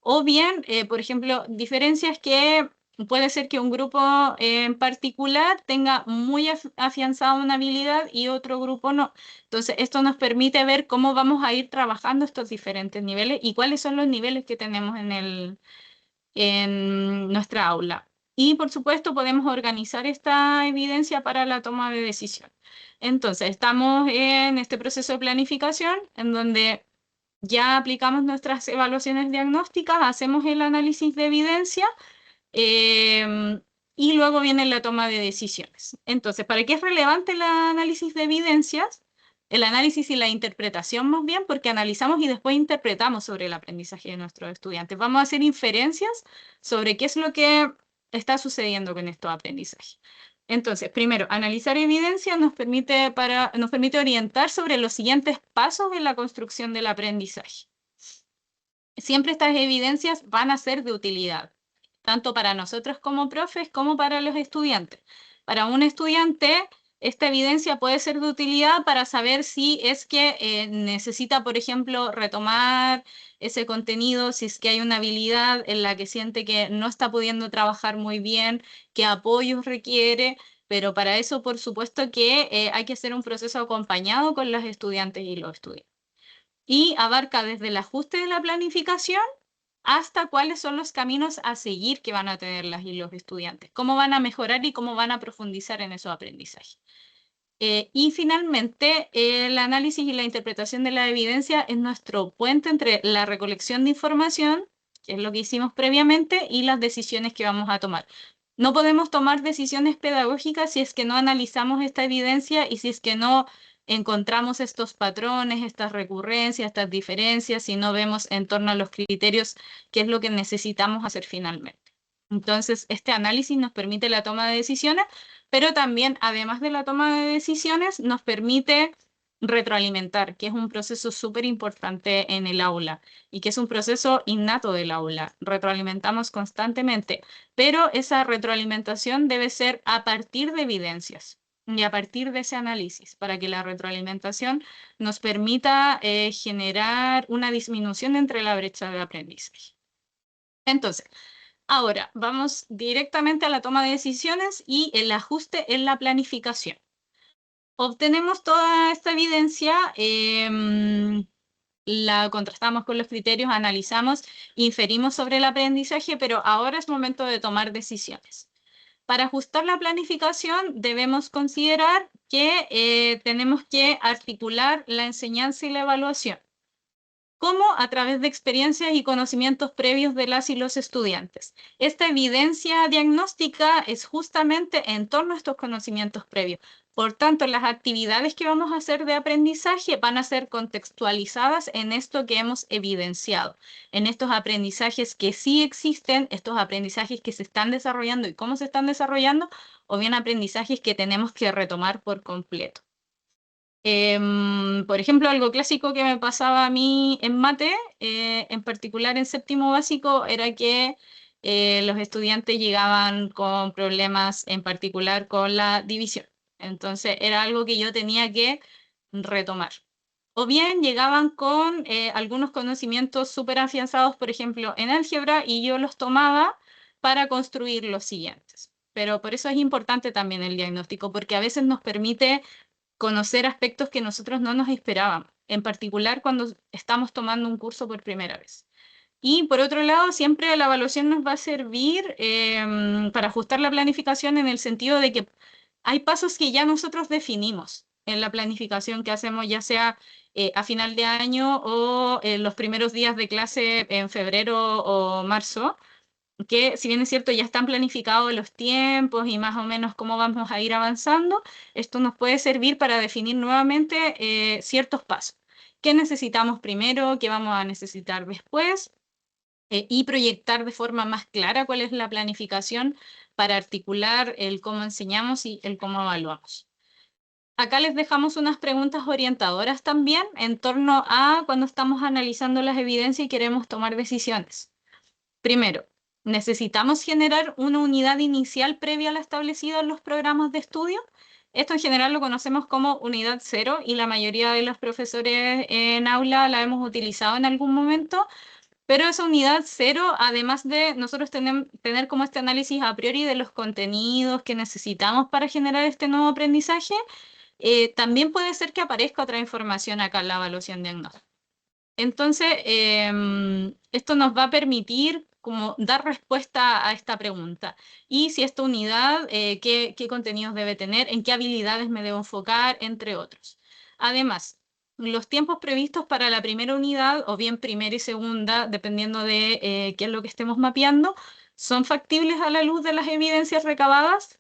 o bien, por ejemplo, diferencias que puede ser que un grupo en particular tenga muy afianzada una habilidad y otro grupo no. Entonces, esto nos permite ver cómo vamos a ir trabajando estos diferentes niveles y cuáles son los niveles que tenemos en nuestra aula. Y por supuesto podemos organizar esta evidencia para la toma de decisión. Entonces, estamos en este proceso de planificación en donde ya aplicamos nuestras evaluaciones diagnósticas, hacemos el análisis de evidencia y luego viene la toma de decisiones. Entonces, ¿para qué es relevante el análisis de evidencias? El análisis y la interpretación más bien, porque analizamos y después interpretamos sobre el aprendizaje de nuestros estudiantes. Vamos a hacer inferencias sobre qué es lo que está sucediendo con estos aprendizajes. Entonces, primero, analizar evidencia nos permite orientar sobre los siguientes pasos en la construcción del aprendizaje. Siempre estas evidencias van a ser de utilidad, tanto para nosotros como profes como para los estudiantes. Para un estudiante, esta evidencia puede ser de utilidad para saber si es que necesita, por ejemplo, retomar ese contenido, si es que hay una habilidad en la que siente que no está pudiendo trabajar muy bien, qué apoyos requiere, pero para eso, por supuesto, que hay que hacer un proceso acompañado con los estudiantes y los estudiantes. Y abarca desde el ajuste de la planificación hasta cuáles son los caminos a seguir que van a tener las y los estudiantes, cómo van a mejorar y cómo van a profundizar en esos aprendizajes. Y finalmente, el análisis y la interpretación de la evidencia es nuestro puente entre la recolección de información, que es lo que hicimos previamente, y las decisiones que vamos a tomar. No podemos tomar decisiones pedagógicas si es que no analizamos esta evidencia y si es que no encontramos estos patrones, estas recurrencias, estas diferencias, si no vemos en torno a los criterios qué es lo que necesitamos hacer finalmente. Entonces, este análisis nos permite la toma de decisiones, pero también, además de la toma de decisiones, nos permite retroalimentar, que es un proceso súper importante en el aula y que es un proceso innato del aula. Retroalimentamos constantemente, pero esa retroalimentación debe ser a partir de evidencias y a partir de ese análisis, para que la retroalimentación nos permita generar una disminución entre la brecha de aprendizaje. Entonces, ahora, vamos directamente a la toma de decisiones y el ajuste en la planificación. Obtenemos toda esta evidencia, la contrastamos con los criterios, analizamos, inferimos sobre el aprendizaje, pero ahora es momento de tomar decisiones. Para ajustar la planificación debemos considerar que tenemos que articular la enseñanza y la evaluación. ¿Cómo? A través de experiencias y conocimientos previos de las y los estudiantes. Esta evidencia diagnóstica es justamente en torno a estos conocimientos previos. Por tanto, las actividades que vamos a hacer de aprendizaje van a ser contextualizadas en esto que hemos evidenciado, en estos aprendizajes que sí existen, estos aprendizajes que se están desarrollando y cómo se están desarrollando, o bien aprendizajes que tenemos que retomar por completo. Por ejemplo, algo clásico que me pasaba a mí en mate, en particular en séptimo básico, era que los estudiantes llegaban con problemas, en particular con la división. Entonces, era algo que yo tenía que retomar. O bien llegaban con algunos conocimientos súper afianzados, por ejemplo, en álgebra, y yo los tomaba para construir los siguientes. Pero por eso es importante también el diagnóstico, porque a veces nos permite conocer aspectos que nosotros no nos esperábamos, en particular cuando estamos tomando un curso por primera vez. Y por otro lado, siempre la evaluación nos va a servir para ajustar la planificación en el sentido de que hay pasos que ya nosotros definimos en la planificación que hacemos, ya sea a final de año o en los primeros días de clase en febrero o marzo, que si bien es cierto ya están planificados los tiempos y más o menos cómo vamos a ir avanzando, esto nos puede servir para definir nuevamente ciertos pasos. ¿Qué necesitamos primero? ¿Qué vamos a necesitar después? Y proyectar de forma más clara cuál es la planificación para articular el cómo enseñamos y el cómo evaluamos. Acá les dejamos unas preguntas orientadoras también en torno a cuando estamos analizando las evidencias y queremos tomar decisiones. Primero, ¿necesitamos generar una unidad inicial previa a la establecida en los programas de estudio? Esto en general lo conocemos como unidad cero y la mayoría de los profesores en aula la hemos utilizado en algún momento, pero esa unidad cero, además de nosotros tener como este análisis a priori de los contenidos que necesitamos para generar este nuevo aprendizaje, también puede ser que aparezca otra información acá en la evaluación diagnóstica. Entonces, esto nos va a permitir como dar respuesta a esta pregunta. Y si esta unidad, qué contenidos debe tener, en qué habilidades me debo enfocar, entre otros. Además, los tiempos previstos para la primera unidad, o bien primera y segunda, dependiendo de qué es lo que estemos mapeando, ¿son factibles a la luz de las evidencias recabadas?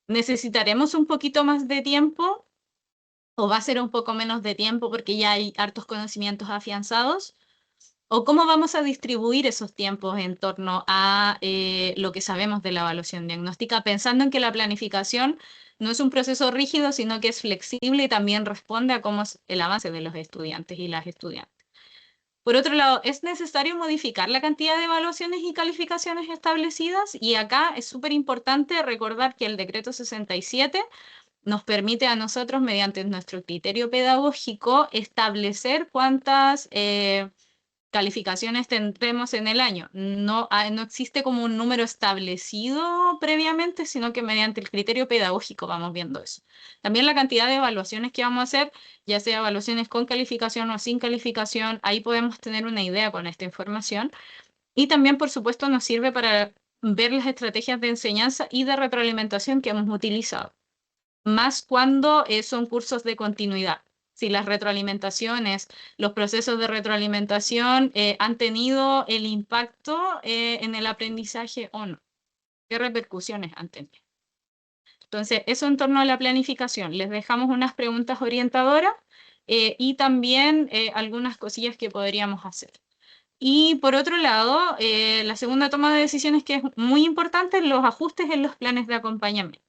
¿Necesitaremos un poquito más de tiempo? ¿O va a ser un poco menos de tiempo porque ya hay hartos conocimientos afianzados? ¿O cómo vamos a distribuir esos tiempos en torno a lo que sabemos de la evaluación diagnóstica, pensando en que la planificación no es un proceso rígido, sino que es flexible y también responde a cómo es el avance de los estudiantes y las estudiantes? Por otro lado, ¿es necesario modificar la cantidad de evaluaciones y calificaciones establecidas? Y acá es súper importante recordar que el decreto 67 nos permite a nosotros, mediante nuestro criterio pedagógico, establecer cuántas calificaciones tendremos en el año. No, no existe como un número establecido previamente, sino que mediante el criterio pedagógico vamos viendo eso. También la cantidad de evaluaciones que vamos a hacer, ya sea evaluaciones con calificación o sin calificación, ahí podemos tener una idea con esta información. Y también, por supuesto, nos sirve para ver las estrategias de enseñanza y de retroalimentación que hemos utilizado, más cuando son cursos de continuidad. Si las retroalimentaciones, los procesos de retroalimentación han tenido el impacto en el aprendizaje o no. ¿Qué repercusiones han tenido? Entonces, eso en torno a la planificación. Les dejamos unas preguntas orientadoras y también algunas cosillas que podríamos hacer. Y por otro lado, la segunda toma de decisiones que es muy importante, los ajustes en los planes de acompañamiento.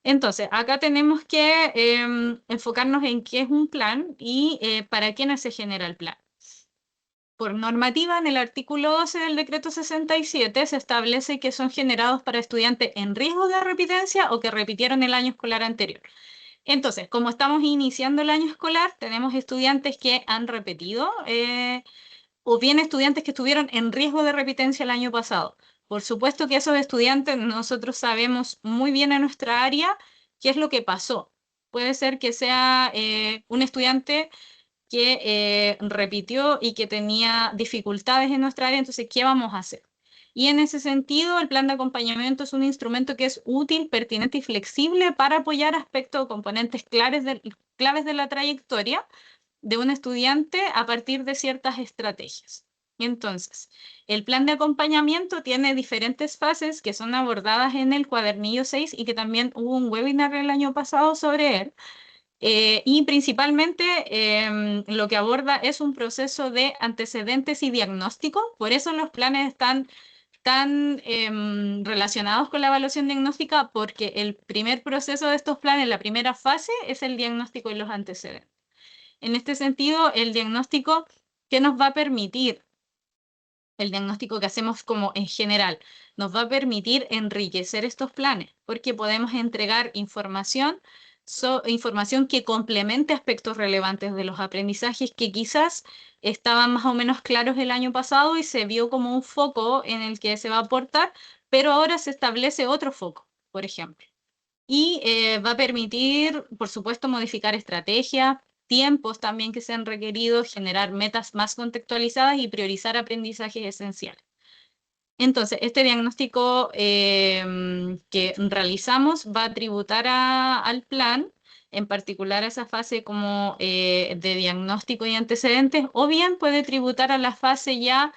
Entonces, acá tenemos que enfocarnos en qué es un plan y para quiénes se genera el plan. Por normativa, en el artículo 12 del decreto 67 se establece que son generados para estudiantes en riesgo de repitencia o que repitieron el año escolar anterior. Entonces, como estamos iniciando el año escolar, tenemos estudiantes que han repetido o bien estudiantes que estuvieron en riesgo de repitencia el año pasado. Por supuesto que esos estudiantes nosotros sabemos muy bien en nuestra área qué es lo que pasó. Puede ser que sea un estudiante que repitió y que tenía dificultades en nuestra área, entonces, ¿qué vamos a hacer? Y en ese sentido, el plan de acompañamiento es un instrumento que es útil, pertinente y flexible para apoyar aspectos o componentes claves de la trayectoria de un estudiante a partir de ciertas estrategias. Entonces, el plan de acompañamiento tiene diferentes fases que son abordadas en el cuadernillo 6 y que también hubo un webinar el año pasado sobre él. Y principalmente lo que aborda es un proceso de antecedentes y diagnóstico. Por eso los planes están tan relacionados con la evaluación diagnóstica, porque el primer proceso de estos planes, la primera fase, es el diagnóstico y los antecedentes. En este sentido, el diagnóstico, ¿qué nos va a permitir? El diagnóstico que hacemos como en general, nos va a permitir enriquecer estos planes, porque podemos entregar información, información que complemente aspectos relevantes de los aprendizajes que quizás estaban más o menos claros el año pasado y se vio como un foco en el que se va a aportar, pero ahora se establece otro foco, por ejemplo. Y va a permitir, por supuesto, modificar estrategias, tiempos también que sean requeridos, generar metas más contextualizadas y priorizar aprendizajes esenciales. Entonces, este diagnóstico que realizamos va a tributar al plan, en particular a esa fase como de diagnóstico y antecedentes, o bien puede tributar a la fase ya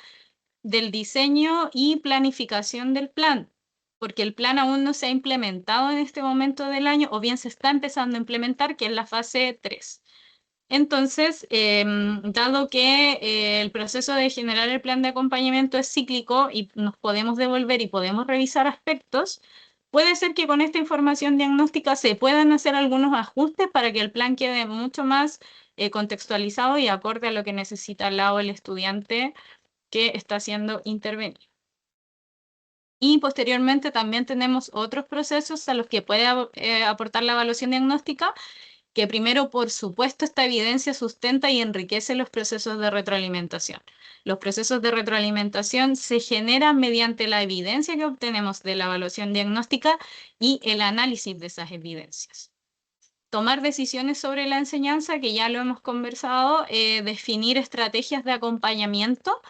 del diseño y planificación del plan, porque el plan aún no se ha implementado en este momento del año, o bien se está empezando a implementar, que es la fase 3. Entonces, dado que el proceso de generar el plan de acompañamiento es cíclico y nos podemos devolver y podemos revisar aspectos, puede ser que con esta información diagnóstica se puedan hacer algunos ajustes para que el plan quede mucho más contextualizado y acorde a lo que necesita el estudiante que está siendo intervenido. Y posteriormente también tenemos otros procesos a los que puede aportar la evaluación diagnóstica, que primero, por supuesto, esta evidencia sustenta y enriquece los procesos de retroalimentación. Los procesos de retroalimentación se generan mediante la evidencia que obtenemos de la evaluación diagnóstica y el análisis de esas evidencias. Tomar decisiones sobre la enseñanza, que ya lo hemos conversado, definir estrategias de acompañamiento,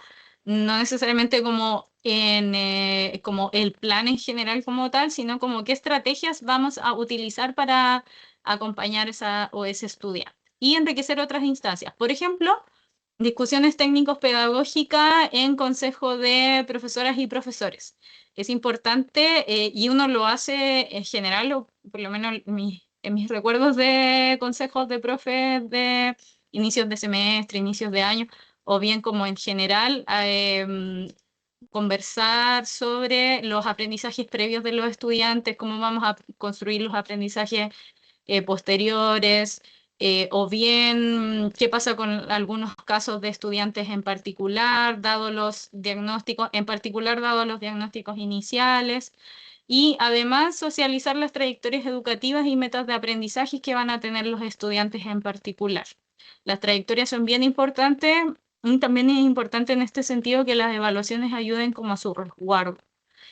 no necesariamente como como el plan en general como tal, sino como qué estrategias vamos a utilizar para acompañar ese estudiante. Y enriquecer otras instancias. Por ejemplo, discusiones técnicos-pedagógicas en consejo de profesoras y profesores. Es importante y uno lo hace en general, o por lo menos en mis recuerdos de consejos de profes de inicios de semestre, inicios de año, o bien como en general, conversar sobre los aprendizajes previos de los estudiantes, cómo vamos a construir los aprendizajes posteriores, o bien qué pasa con algunos casos de estudiantes en particular, dados los diagnósticos, en particular dados los diagnósticos iniciales. y además socializar las trayectorias educativas y metas de aprendizaje que van a tener los estudiantes en particular. Las trayectorias son bien importantes y también es importante en este sentido que las evaluaciones ayuden como a su resguardo.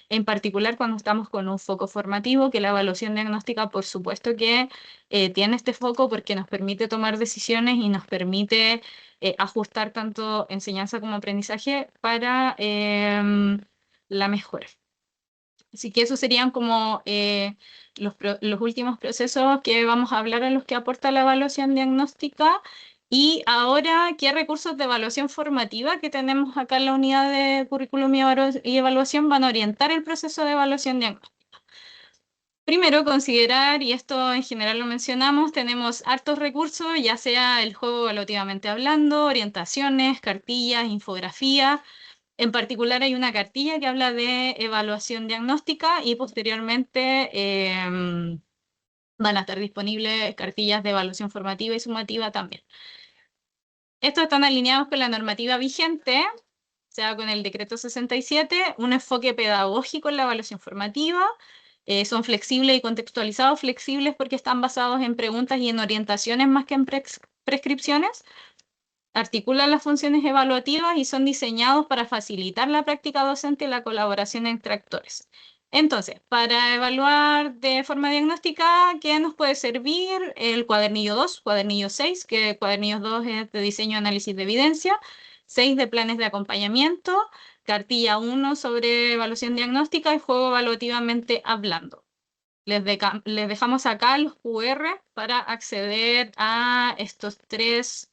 En particular cuando estamos con un foco formativo, que la evaluación diagnóstica por supuesto que tiene este foco porque nos permite tomar decisiones y nos permite ajustar tanto enseñanza como aprendizaje para la mejora. Así que esos serían como los últimos procesos que vamos a hablar en los que aporta la evaluación diagnóstica. Y ahora, ¿qué recursos de evaluación formativa que tenemos acá en la unidad de currículum y evaluación van a orientar el proceso de evaluación diagnóstica? Primero, considerar, y esto en general lo mencionamos, tenemos hartos recursos, ya sea el juego evaluativamente hablando, orientaciones, cartillas, infografía. En particular hay una cartilla que habla de evaluación diagnóstica y posteriormente van a estar disponibles cartillas de evaluación formativa y sumativa también. Estos están alineados con la normativa vigente, o sea, con el decreto 67, un enfoque pedagógico en la evaluación formativa. Son flexibles y contextualizados, flexibles porque están basados en preguntas y en orientaciones más que en prescripciones. Articulan las funciones evaluativas y son diseñados para facilitar la práctica docente y la colaboración entre actores. Entonces, para evaluar de forma diagnóstica, ¿qué nos puede servir? El cuadernillo 2, cuadernillo 6, que cuadernillo 2 es de diseño y análisis de evidencia, 6 de planes de acompañamiento, cartilla 1 sobre evaluación diagnóstica y juego evaluativamente hablando. Les dejamos acá los QR para acceder a estos 3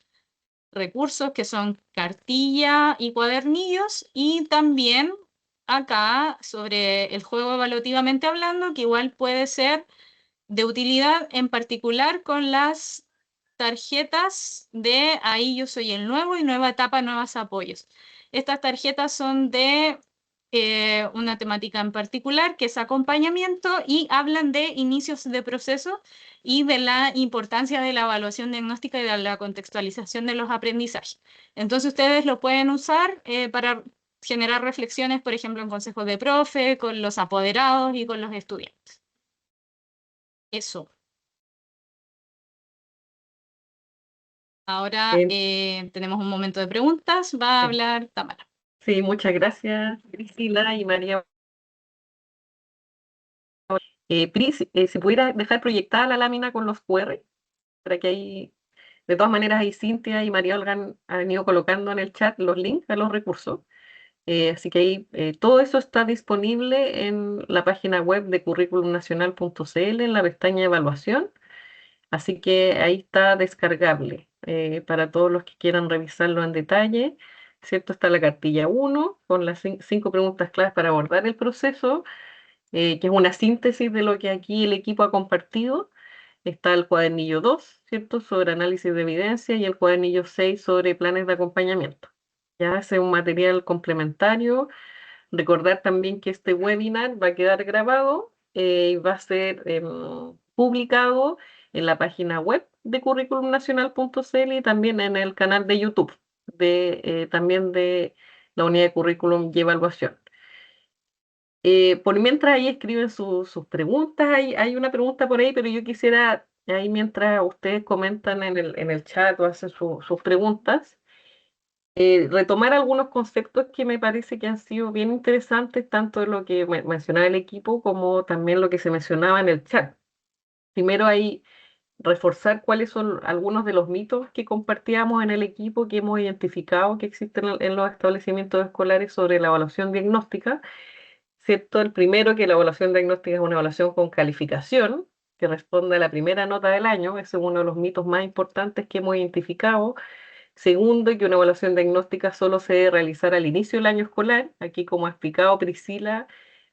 recursos que son cartilla y cuadernillos, y también acá sobre el juego evaluativamente hablando, que igual puede ser de utilidad en particular con las tarjetas de Ahí yo soy el nuevo y Nueva etapa, nuevos apoyos. Estas tarjetas son de una temática en particular, que es acompañamiento, y hablan de inicios de proceso y de la importancia de la evaluación diagnóstica y de la contextualización de los aprendizajes. Entonces ustedes lo pueden usar para generar reflexiones, por ejemplo, en consejos de profe, con los apoderados y con los estudiantes. Eso. Ahora tenemos un momento de preguntas. Va a hablar Tamara. Sí, muchas gracias, Priscila y María. Pris, si pudiera dejar proyectada la lámina con los QR, para que ahí, de todas maneras, ahí Cintia y María Olga han ido colocando en el chat los links a los recursos. Así que ahí todo eso está disponible en la página web de curriculumnacional.cl en la pestaña evaluación. Así que ahí está descargable para todos los que quieran revisarlo en detalle. ¿Cierto? Está la cartilla 1 con las 5 preguntas claves para abordar el proceso, que es una síntesis de lo que aquí el equipo ha compartido. Está el cuadernillo 2, ¿cierto? Sobre análisis de evidencia, y el cuadernillo 6 sobre planes de acompañamiento. Ya es un material complementario. Recordar también que este webinar va a quedar grabado y va a ser publicado en la página web de curriculumnacional.cl y también en el canal de YouTube también de la unidad de currículum y evaluación. Por mientras ahí escriben sus preguntas, hay una pregunta por ahí, pero yo quisiera, ahí mientras ustedes comentan en el chat o hacen sus preguntas, retomar algunos conceptos que me parece que han sido bien interesantes, tanto en lo que mencionaba el equipo como también lo que se mencionaba en el chat. Primero ahí reforzar cuáles son algunos de los mitos que compartíamos en el equipo, que hemos identificado que existen en los establecimientos escolares sobre la evaluación diagnóstica. ¿Cierto? El primero, que la evaluación diagnóstica es una evaluación con calificación, que responde a la primera nota del año. Ese es uno de los mitos más importantes que hemos identificado. Segundo, que una evaluación diagnóstica solo se debe realizar al inicio del año escolar. Aquí, como ha explicado Priscila,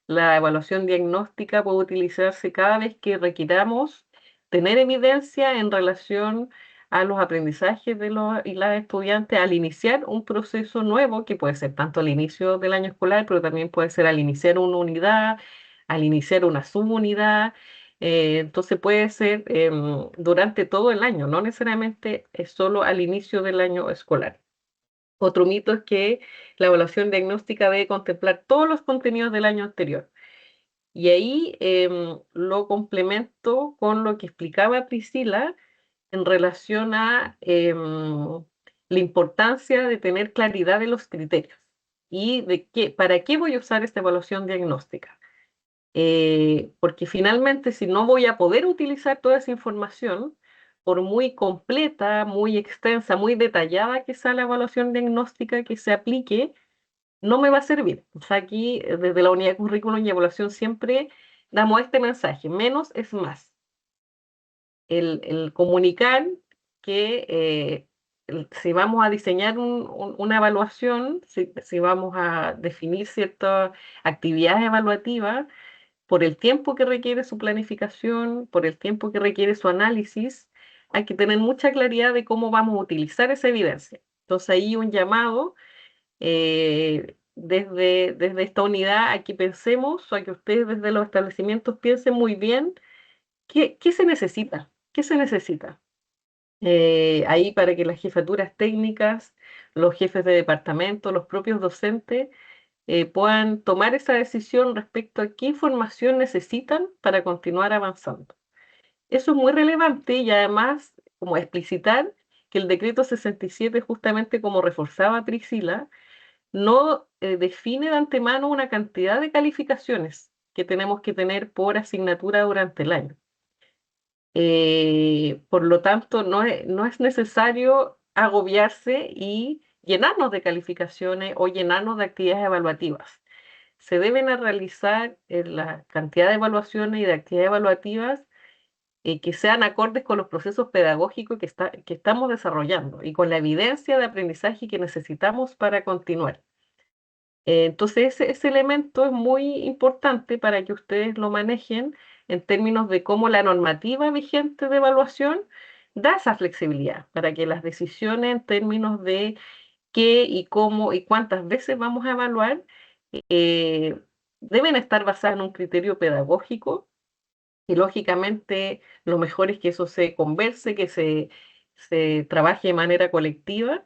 la evaluación diagnóstica puede utilizarse cada vez que requiramos tener evidencia en relación a los aprendizajes de los y las estudiantes al iniciar un proceso nuevo, que puede ser tanto al inicio del año escolar, pero también puede ser al iniciar una unidad, al iniciar una subunidad. Entonces puede ser durante todo el año, no necesariamente es solo al inicio del año escolar. Otro mito es que la evaluación diagnóstica debe contemplar todos los contenidos del año anterior. Y ahí lo complemento con lo que explicaba Priscila en relación a la importancia de tener claridad de los criterios y de para qué voy a usar esta evaluación diagnóstica. Porque finalmente, si no voy a poder utilizar toda esa información, por muy completa, muy extensa, muy detallada que sea la evaluación diagnóstica que se aplique, no me va a servir. O sea, aquí desde la unidad de currículum y evaluación siempre damos este mensaje: menos es más. El comunicar que si vamos a diseñar una evaluación, si vamos a definir ciertas actividades evaluativas, por el tiempo que requiere su planificación, por el tiempo que requiere su análisis, hay que tener mucha claridad de cómo vamos a utilizar esa evidencia. Entonces ahí un llamado desde esta unidad a que pensemos, o a que ustedes desde los establecimientos piensen muy bien qué se necesita, qué se necesita. Ahí para que las jefaturas técnicas, los jefes de departamento, los propios docentes puedan tomar esa decisión respecto a qué información necesitan para continuar avanzando. Eso es muy relevante y además como explicitar que el decreto 67, justamente como reforzaba Priscila, no define de antemano una cantidad de calificaciones que tenemos que tener por asignatura durante el año. Por lo tanto, no es necesario agobiarse y llenarnos de calificaciones o llenarnos de actividades evaluativas. Se deben realizar la cantidad de evaluaciones y de actividades evaluativas que sean acordes con los procesos pedagógicos que estamos desarrollando y con la evidencia de aprendizaje que necesitamos para continuar. Entonces, ese elemento es muy importante para que ustedes lo manejen en términos de cómo la normativa vigente de evaluación da esa flexibilidad para que las decisiones en términos de qué y cómo y cuántas veces vamos a evaluar eh, deben estar basadas en un criterio pedagógico y lógicamente lo mejor es que eso se converse, que se trabaje de manera colectiva,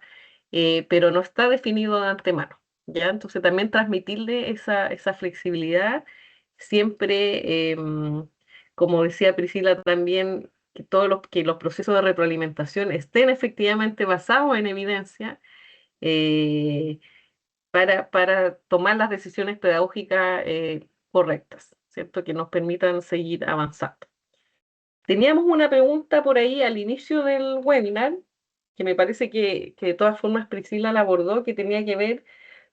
pero no está definido de antemano, ¿ya? Entonces también transmitirle esa flexibilidad, siempre, como decía Priscila también, que los procesos de retroalimentación estén efectivamente basados en evidencia, eh, para tomar las decisiones pedagógicas correctas, ¿cierto? Que nos permitan seguir avanzando. Teníamos una pregunta por ahí al inicio del webinar, que me parece que de todas formas Priscila la abordó, que tenía que ver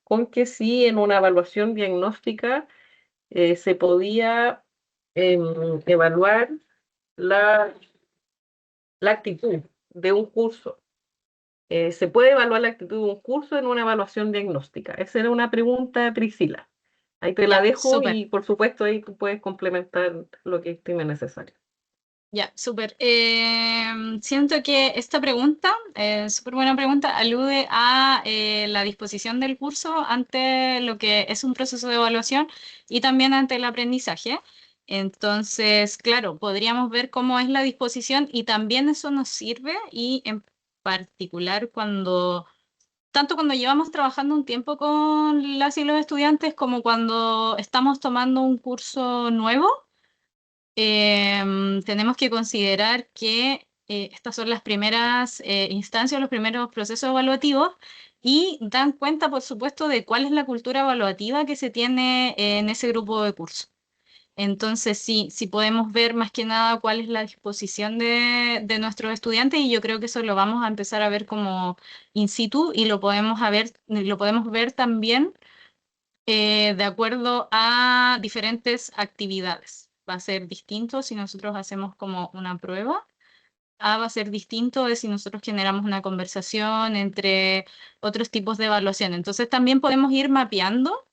con que si en una evaluación diagnóstica se podía evaluar la, la actitud de un curso. ¿Se puede evaluar la actitud de un curso en una evaluación diagnóstica? Esa era una pregunta, Priscila. Ahí te la Ya, dejo súper. y por supuesto ahí tú puedes complementar lo que estime necesario. Ya, súper. Siento que esta pregunta, súper buena pregunta, alude a la disposición del curso ante lo que es un proceso de evaluación y también ante el aprendizaje. Entonces, claro, podríamos ver cómo es la disposición y también eso nos sirve y en particular tanto cuando llevamos trabajando un tiempo con las y los estudiantes como cuando estamos tomando un curso nuevo. Tenemos que considerar que estas son las primeras instancias, los primeros procesos evaluativos y dan cuenta, por supuesto, de cuál es la cultura evaluativa que se tiene en ese grupo de curso. Entonces, sí podemos ver más que nada cuál es la disposición de nuestros estudiantes y yo creo que eso lo vamos a empezar a ver como in situ y lo podemos ver también de acuerdo a diferentes actividades. Va a ser distinto si nosotros hacemos como una prueba. A va a ser distinto de si nosotros generamos una conversación entre otros tipos de evaluación. Entonces también podemos ir mapeando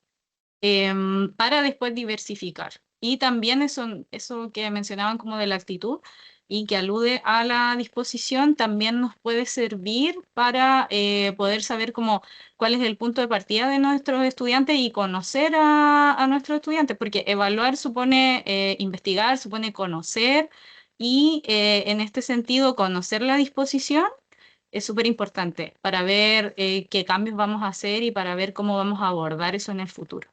para después diversificar. Y también eso que mencionaban como de la actitud y que alude a la disposición, también nos puede servir para poder saber cómo, cuál es el punto de partida de nuestros estudiantes y conocer a nuestros estudiantes, porque evaluar supone investigar, supone conocer y en este sentido conocer la disposición es súper importante para ver qué cambios vamos a hacer y para ver cómo vamos a abordar eso en el futuro.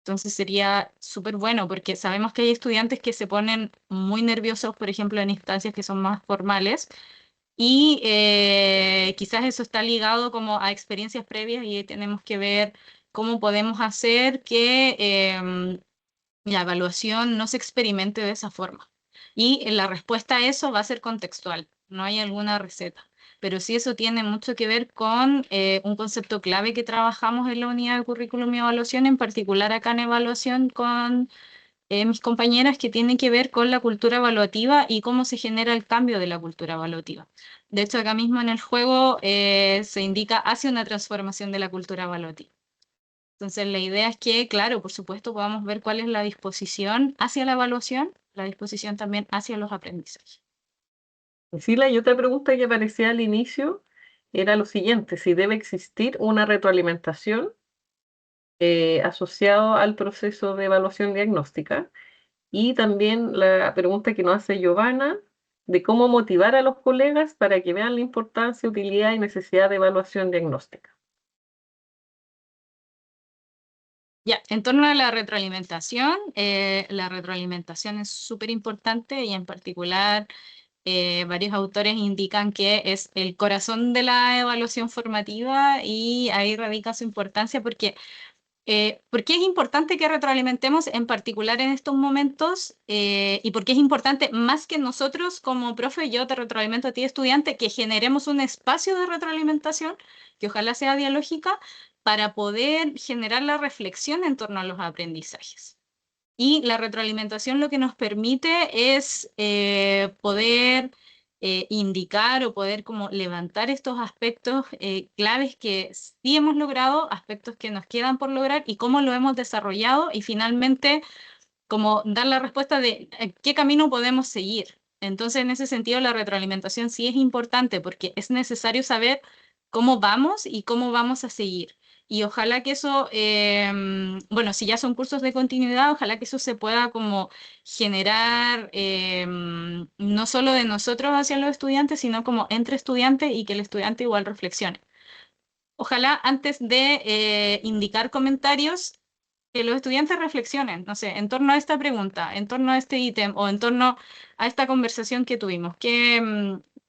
Entonces sería súper bueno porque sabemos que hay estudiantes que se ponen muy nerviosos, por ejemplo, en instancias que son más formales y quizás eso está ligado como a experiencias previas y tenemos que ver cómo podemos hacer que la evaluación no se experimente de esa forma. Y la respuesta a eso va a ser contextual, no hay alguna receta. Pero sí eso tiene mucho que ver con un concepto clave que trabajamos en la unidad de currículum y evaluación, en particular acá en evaluación con mis compañeras, que tiene que ver con la cultura evaluativa y cómo se genera el cambio de la cultura evaluativa. De hecho, acá mismo en el juego se indica hacia una transformación de la cultura evaluativa. Entonces, la idea es que, claro, por supuesto, podamos ver cuál es la disposición hacia la evaluación, la disposición también hacia los aprendizajes. Priscila, y otra pregunta que aparecía al inicio era lo siguiente, si debe existir una retroalimentación asociado al proceso de evaluación diagnóstica. Y también la pregunta que nos hace Giovanna, de cómo motivar a los colegas para que vean la importancia, utilidad y necesidad de evaluación diagnóstica. Ya, en torno a la retroalimentación es súper importante y en particular varios autores indican que es el corazón de la evaluación formativa y ahí radica su importancia porque ¿por qué es importante que retroalimentemos en particular en estos momentos? Y por qué es importante más que nosotros como profe, yo te retroalimento a ti estudiante, que generemos un espacio de retroalimentación que ojalá sea dialógica para poder generar la reflexión en torno a los aprendizajes. Y la retroalimentación lo que nos permite es poder indicar o poder como levantar estos aspectos claves que sí hemos logrado, aspectos que nos quedan por lograr y cómo lo hemos desarrollado y finalmente como dar la respuesta de qué camino podemos seguir. Entonces, en ese sentido, la retroalimentación sí es importante porque es necesario saber cómo vamos y cómo vamos a seguir. Y ojalá que eso, bueno, si ya son cursos de continuidad, ojalá que eso se pueda como generar no solo de nosotros hacia los estudiantes, sino como entre estudiantes y que el estudiante igual reflexione. Ojalá antes de indicar comentarios, que los estudiantes reflexionen, no sé, en torno a esta pregunta, en torno a este ítem o en torno a esta conversación que tuvimos.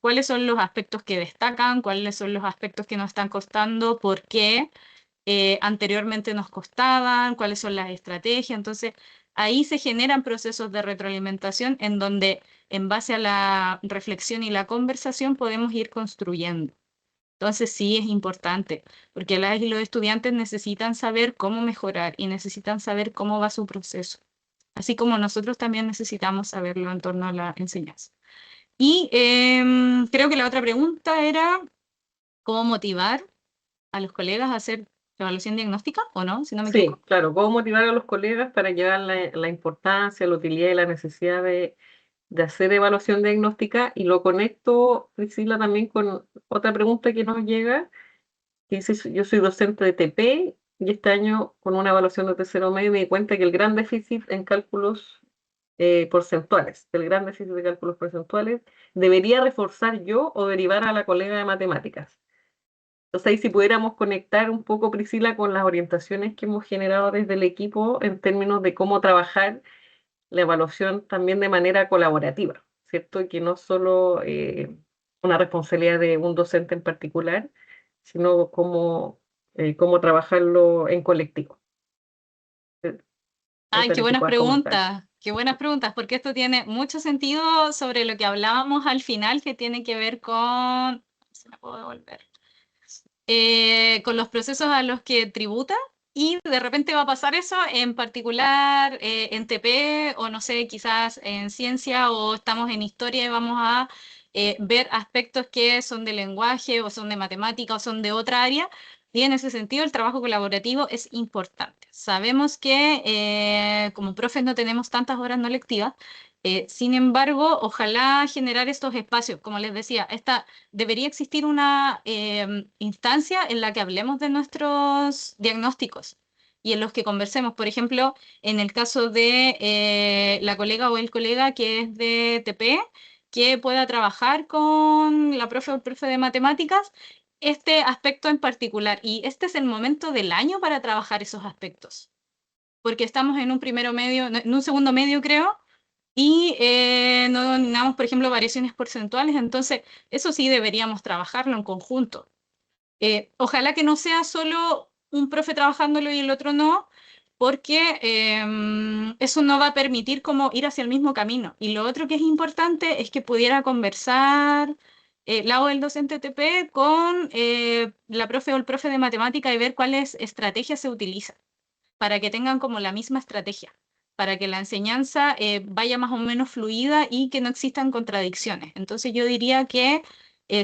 ¿Cuáles son los aspectos que destacan? ¿Cuáles son los aspectos que nos están costando? ¿Por qué anteriormente nos costaban? ¿Cuáles son las estrategias? Entonces, ahí se generan procesos de retroalimentación en donde, en base a la reflexión y la conversación, podemos ir construyendo. Entonces sí es importante, porque las y los estudiantes necesitan saber cómo mejorar y necesitan saber cómo va su proceso, así como nosotros también necesitamos saberlo en torno a la enseñanza. Y creo que la otra pregunta era cómo motivar a los colegas a hacer evaluación diagnóstica, ¿o no? Si no me Sí, equivoco. claro, cómo motivar a los colegas para llevar la importancia, la utilidad y la necesidad de hacer evaluación diagnóstica, y lo conecto, Priscila, también con otra pregunta que nos llega, que dice, yo soy docente de TP y este año con una evaluación de tercero medio me di cuenta que el gran déficit en cálculos porcentuales, el gran déficit de cálculos porcentuales, debería reforzar yo o derivar a la colega de matemáticas. Entonces ahí si pudiéramos conectar un poco, Priscila, con las orientaciones que hemos generado desde el equipo en términos de cómo trabajar la evaluación también de manera colaborativa, ¿cierto? Y que no solo una responsabilidad de un docente en particular, sino cómo trabajarlo en colectivo. Ay, Eso era que puedas comentar. qué buenas preguntas, porque esto tiene mucho sentido sobre lo que hablábamos al final, que tiene que ver con, se me puedo devolver, con los procesos a los que tributa y de repente va a pasar eso, en particular en TP o no sé, quizás en ciencia o estamos en historia y vamos a ver aspectos que son de lenguaje o son de matemática o son de otra área. Y en ese sentido el trabajo colaborativo es importante. Sabemos que como profes no tenemos tantas horas no lectivas, sin embargo, ojalá generar estos espacios, como les decía, debería existir una instancia en la que hablemos de nuestros diagnósticos y en los que conversemos. Por ejemplo, en el caso de la colega o el colega que es de TP, que pueda trabajar con la profe o el profe de matemáticas, este aspecto en particular. Y este es el momento del año para trabajar esos aspectos. porque estamos en un primero medio, en un segundo medio creo, y no dominamos, por ejemplo, variaciones porcentuales, entonces eso sí deberíamos trabajarlo en conjunto. Ojalá que no sea solo un profe trabajándolo y el otro no, porque eso no va a permitir como ir hacia el mismo camino. Y lo otro que es importante es que pudiera conversar la o el docente TP con la profe o el profe de matemática y ver cuáles estrategias se utilizan para que tengan como la misma estrategia, para que la enseñanza vaya más o menos fluida y que no existan contradicciones. Entonces yo diría que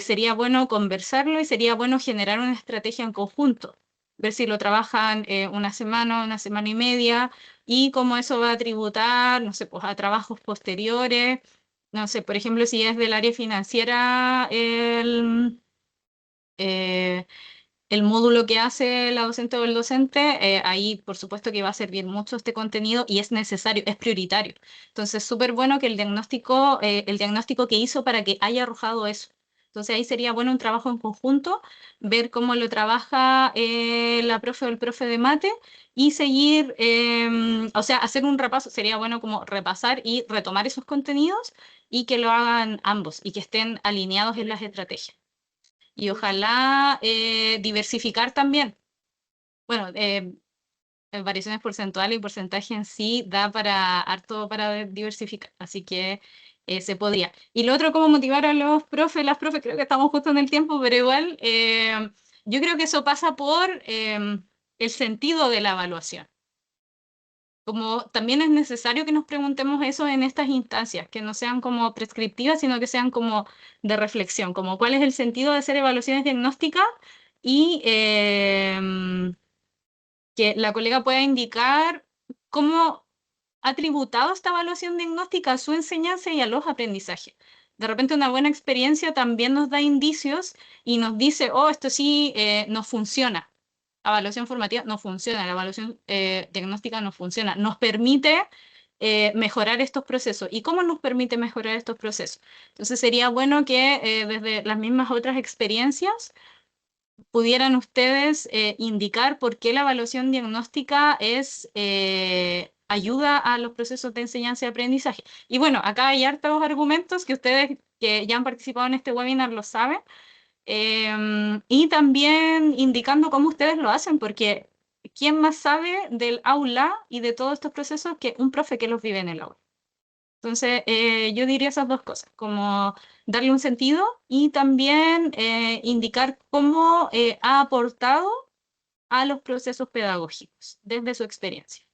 sería bueno conversarlo y sería bueno generar una estrategia en conjunto, ver si lo trabajan una semana y media, y cómo eso va a tributar, no sé, pues a trabajos posteriores. No sé, por ejemplo, si es del área financiera eh, el módulo que hace la docente o el docente, ahí por supuesto que va a servir mucho este contenido y es necesario, es prioritario. Entonces, súper bueno que el diagnóstico que hizo para que haya arrojado eso. Entonces ahí sería bueno un trabajo en conjunto, ver cómo lo trabaja la profe o el profe de mate y seguir, o sea, hacer un repaso, sería bueno como repasar y retomar esos contenidos y que lo hagan ambos y que estén alineados en las estrategias. Y ojalá diversificar también. Bueno, variaciones porcentuales y porcentaje en sí da para harto para diversificar, así que se podría. Y lo otro, cómo motivar a los profes, las profes, creo que estamos justo en el tiempo, pero igual yo creo que eso pasa por el sentido de la evaluación. Como también es necesario que nos preguntemos eso en estas instancias, que no sean como prescriptivas, sino que sean como de reflexión, como cuál es el sentido de hacer evaluaciones diagnósticas y que la colega pueda indicar cómo ha tributado esta evaluación diagnóstica a su enseñanza y a los aprendizajes. De repente una buena experiencia también nos da indicios y nos dice, oh, esto sí no funciona. La evaluación formativa no funciona, la evaluación diagnóstica no funciona. Nos permite mejorar estos procesos. ¿Y cómo nos permite mejorar estos procesos? Entonces sería bueno que desde las mismas otras experiencias pudieran ustedes indicar por qué la evaluación diagnóstica ayuda a los procesos de enseñanza y aprendizaje. Y bueno, acá hay hartos argumentos que ustedes que ya han participado en este webinar lo saben, y también indicando cómo ustedes lo hacen, porque ¿quién más sabe del aula y de todos estos procesos que un profe que los vive en el aula? Entonces, yo diría esas dos cosas, como darle un sentido y también indicar cómo ha aportado a los procesos pedagógicos desde su experiencia.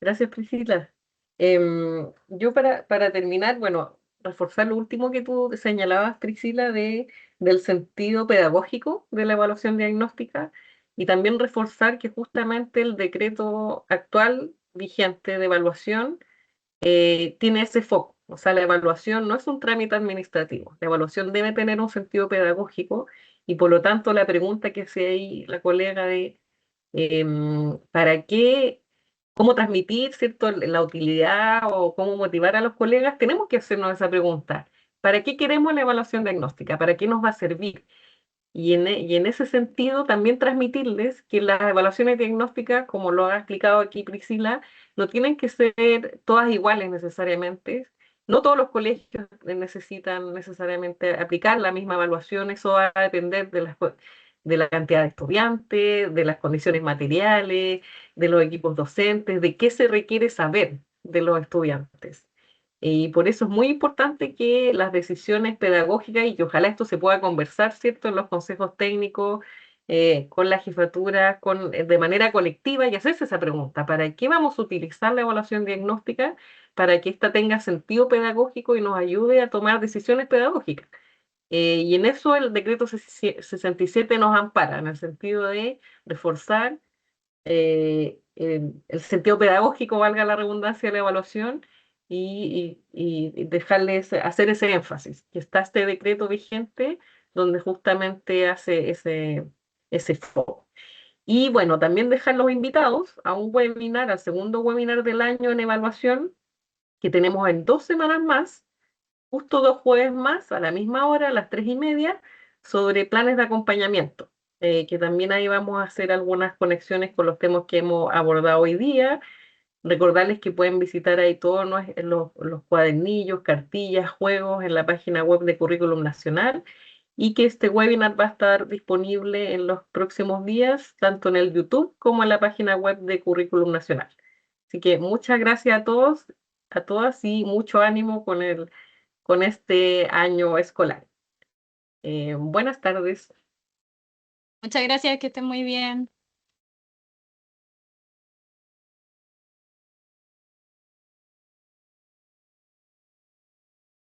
Gracias, Priscila. Yo para terminar, bueno, reforzar lo último que tú señalabas, Priscila, del sentido pedagógico de la evaluación diagnóstica, y también reforzar que justamente el decreto actual vigente de evaluación tiene ese foco. O sea, la evaluación no es un trámite administrativo. La evaluación debe tener un sentido pedagógico, y por lo tanto la pregunta que hacía ahí la colega de ¿para qué? ¿Cómo transmitir, cierto, la utilidad o cómo motivar a los colegas? Tenemos que hacernos esa pregunta. ¿Para qué queremos la evaluación diagnóstica? ¿Para qué nos va a servir? Y en ese sentido también transmitirles que las evaluaciones diagnósticas, como lo ha explicado aquí Priscila, no tienen que ser todas iguales necesariamente. No todos los colegios necesitan necesariamente aplicar la misma evaluación. Eso va a depender de la cantidad de estudiantes, de las condiciones materiales, de los equipos docentes, de qué se requiere saber de los estudiantes. Y por eso es muy importante que las decisiones pedagógicas, y que ojalá esto se pueda conversar, ¿cierto?, en los consejos técnicos, con la jefatura, de manera colectiva, y hacerse esa pregunta: ¿para qué vamos a utilizar la evaluación diagnóstica? Para que ésta tenga sentido pedagógico y nos ayude a tomar decisiones pedagógicas. Y en eso el decreto 67 nos ampara, en el sentido de reforzar el sentido pedagógico, valga la redundancia, de la evaluación, y dejarles hacer ese énfasis, que está este decreto vigente donde justamente hace ese foco. Y bueno, también dejar los invitados a un webinar, al segundo webinar del año en evaluación, que tenemos en 2 semanas más, justo 2 jueves más, a la misma hora, a las 3:30, sobre planes de acompañamiento. que también ahí vamos a hacer algunas conexiones con los temas que hemos abordado hoy día. Recordarles que pueden visitar ahí todos los cuadernillos, cartillas, juegos en la página web de Currículum Nacional y que este webinar va a estar disponible en los próximos días, tanto en el YouTube como en la página web de Currículum Nacional. Así que muchas gracias a todos, a todas y mucho ánimo con este año escolar. Buenas tardes. Muchas gracias, que estén muy bien.